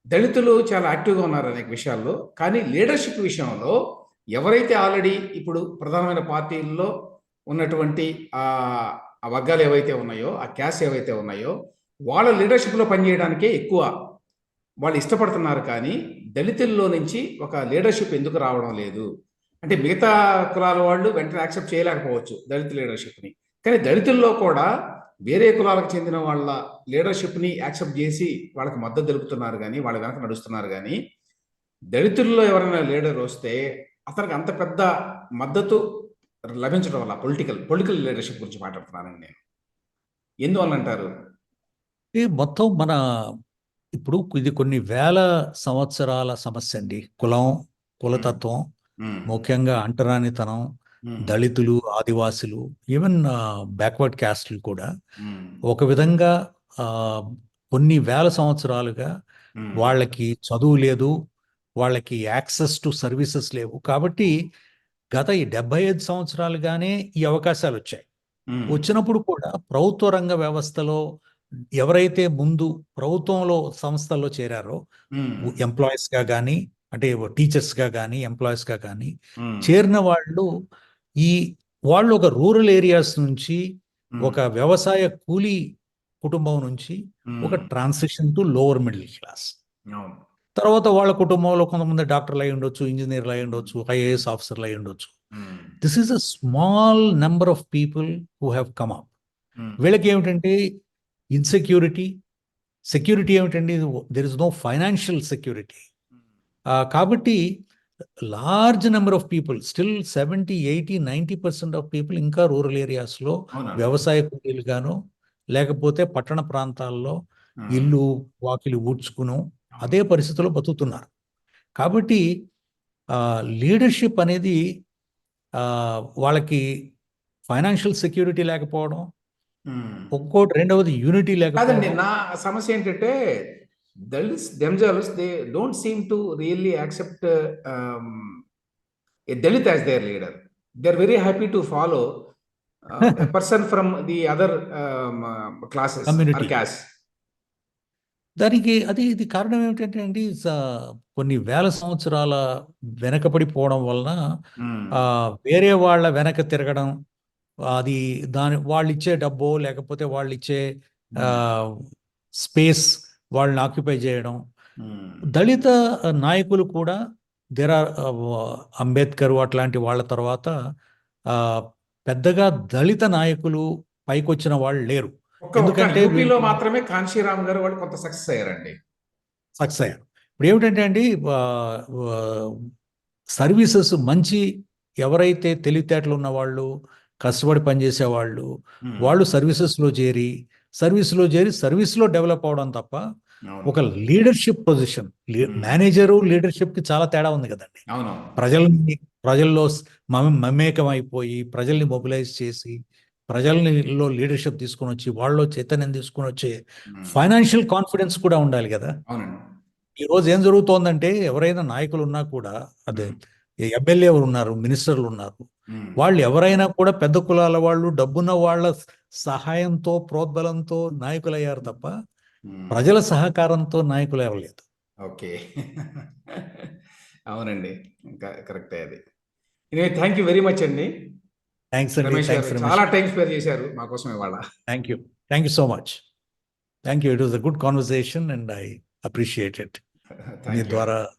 దళితులు చాలా యాక్టివ్గా ఉన్నారు అనేక విషయాల్లో. కానీ లీడర్షిప్ విషయంలో ఎవరైతే ఆల్రెడీ ఇప్పుడు ప్రధానమైన పార్టీల్లో ఉన్నటువంటి ఆ వర్గాలు ఏవైతే ఉన్నాయో, ఆ క్యాస్ట్ ఏవైతే ఉన్నాయో, వాళ్ళ లీడర్షిప్లో పనిచేయడానికే ఎక్కువ వాళ్ళు ఇష్టపడుతున్నారు. కానీ దళితుల్లో నుంచి ఒక లీడర్షిప్ ఎందుకు రావడం లేదు అంటే, మిగతా కులాల వాళ్ళు వెంటనే యాక్సెప్ట్ చేయలేకపోవచ్చు దళిత లీడర్షిప్ని. కానీ దళితుల్లో కూడా వేరే కులాలకు చెందిన వాళ్ళ లీడర్షిప్ని యాక్సెప్ట్ చేసి వాళ్ళకి మద్దతు తెలుపుతున్నారు, కానీ వాళ్ళ వెనక నడుస్తున్నారు. కానీ దళితుల్లో ఎవరైనా లీడర్ వస్తే అతనికి అంత పెద్ద మద్దతు లభించడం వల్ల పొలిటికల్ లీడర్షిప్ గురించి మాట్లాడుతున్నానండి నేను. ఎందువల్ల అంటారు? మొత్తం మన ఇప్పుడు ఇది కొన్ని వేల సంవత్సరాల సమస్య అండి. కులతత్వం, ముఖ్యంగా అంటరానితనం, దళితులు, ఆదివాసులు, ఈవెన్ బ్యాక్వర్డ్ క్యాస్ట్లు కూడా ఒక విధంగా కొన్ని వేల సంవత్సరాలుగా వాళ్ళకి చదువు లేదు, వాళ్ళకి యాక్సెస్ టు సర్వీసెస్ లేవు. కాబట్టి గత ఈ 75 సంవత్సరాలుగానే ఈ అవకాశాలు వచ్చాయి. వచ్చినప్పుడు కూడా ప్రభుత్వ రంగ వ్యవస్థలో ఎవరైతే ముందు ప్రభుత్వంలో సంస్థల్లో చేరారో, ఎంప్లాయీస్గా కానీ, అంటే టీచర్స్గా కానీ, ఎంప్లాయీస్గా కానీ చేరిన వాళ్ళు ఒక రూరల్ ఏరియాస్ నుంచి, ఒక వ్యవసాయ కూలీ కుటుంబం నుంచి ఒక transition to lower middle class. తర్వాత వాళ్ళ కుటుంబంలో కొంతమంది డాక్టర్లు అయి ఉండొచ్చు, ఇంజనీర్లు అయి ఉండొచ్చు, ఐఏఎస్ ఆఫీసర్లు అయి ఉండొచ్చు. This is a small number of people who have come up. వీళ్ళకి ఏమిటంటే సెక్యూరిటీ ఏమిటండి? There is no financial security. కాబట్టి large number of people, still 70, 80, 90% of people ఇంకా రూరల్ ఏరియాస్లో వ్యవసాయ కూలీలుగాను, లేకపోతే పట్టణ ప్రాంతాల్లో ఇల్లు వాకిలి ఊడ్చుకును అదే పరిస్థితుల్లో బతుకుతున్నారు. కాబట్టి లీడర్షిప్ అనేది వాళ్ళకి ఫైనాన్షియల్ సెక్యూరిటీ లేకపోవడం, రెండవది యూనిటీ లేకపోవడం. కాదండి, నా సమస్య ఏంటంటే Dalits themselves they don't seem to really accept a Dalit as their leader. They're very happy to follow a person from the other classes or Community. caste. దానికి ఇది కారణం ఏమిటంటే అండి, కొన్ని వేల సంవత్సరాల వెనకబడిపోవడం వలన వేరే వాళ్ళ వెనక తిరగడం, అది వాళ్ళు ఇచ్చే డబ్బో లేకపోతే వాళ్ళు ఇచ్చే స్పేస్ వాళ్ళని ఆక్యుపై చేయడం. దళిత నాయకులు కూడా అంబేద్కర్ అట్లాంటి వాళ్ళ తర్వాత పెద్దగా దళిత నాయకులు పైకొచ్చిన వాళ్ళు లేరు. ఎందుకంటే యూపీలో మాత్రమే కాంశీరామ్ గారు వాళ్ళు కొంత సక్సెస్ అయ్యారు. ఇప్పుడు ఏమిటంటే అండి, సర్వీసెస్ మంచి, ఎవరైతే తెలివితేటలు ఉన్న వాళ్ళు, కష్టపడి పనిచేసేవాళ్ళు, వాళ్ళు సర్వీసెస్లో చేరి సర్వీస్లో డెవలప్ అవడం తప్ప ఒక లీడర్షిప్ పొజిషన్, మేనేజరు లీడర్షిప్కి చాలా తేడా ఉంది కదండి. ప్రజల్లో మమేకం అయిపోయి ప్రజల్ని మొబిలైజ్ చేసి ప్రజల్లో లీడర్షిప్ తీసుకొని వచ్చి వాళ్ళలో చైతన్యం తీసుకొని వచ్చే ఫైనాన్షియల్ కాన్ఫిడెన్స్ కూడా ఉండాలి కదా. ఈరోజు ఏం జరుగుతోందంటే, ఎవరైనా నాయకులు ఉన్నా కూడా, అదే ఎమ్మెల్యే ఉన్నారు, మినిస్టర్లు ఉన్నారు, వాళ్ళు ఎవరైనా కూడా పెద్ద కులాల వాళ్ళు, డబ్బున్న వాళ్ళ సహాయంతో, ప్రోద్బలంతో నాయకులయ్యారు తప్ప ప్రజల సహకారంతో నాయకులు అవ్వలేదు. ఓకే, అవునండి, కరెక్టే అది. థ్యాంక్ యూ వెరీ మచ్ అండి. థ్యాంక్స్ అండి. రమేష్ థ్యాంక్స్ గారు రమేష్. చాలా టైం స్పేర్ చేశారు మా కోసం ఇవాళ. Thank you. Thank you so much. Thank you. It was a good conversation and I appreciate it. మీ థ్యాంక్ యూ. ద్వారా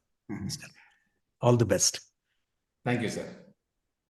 all the best. Thank you sir.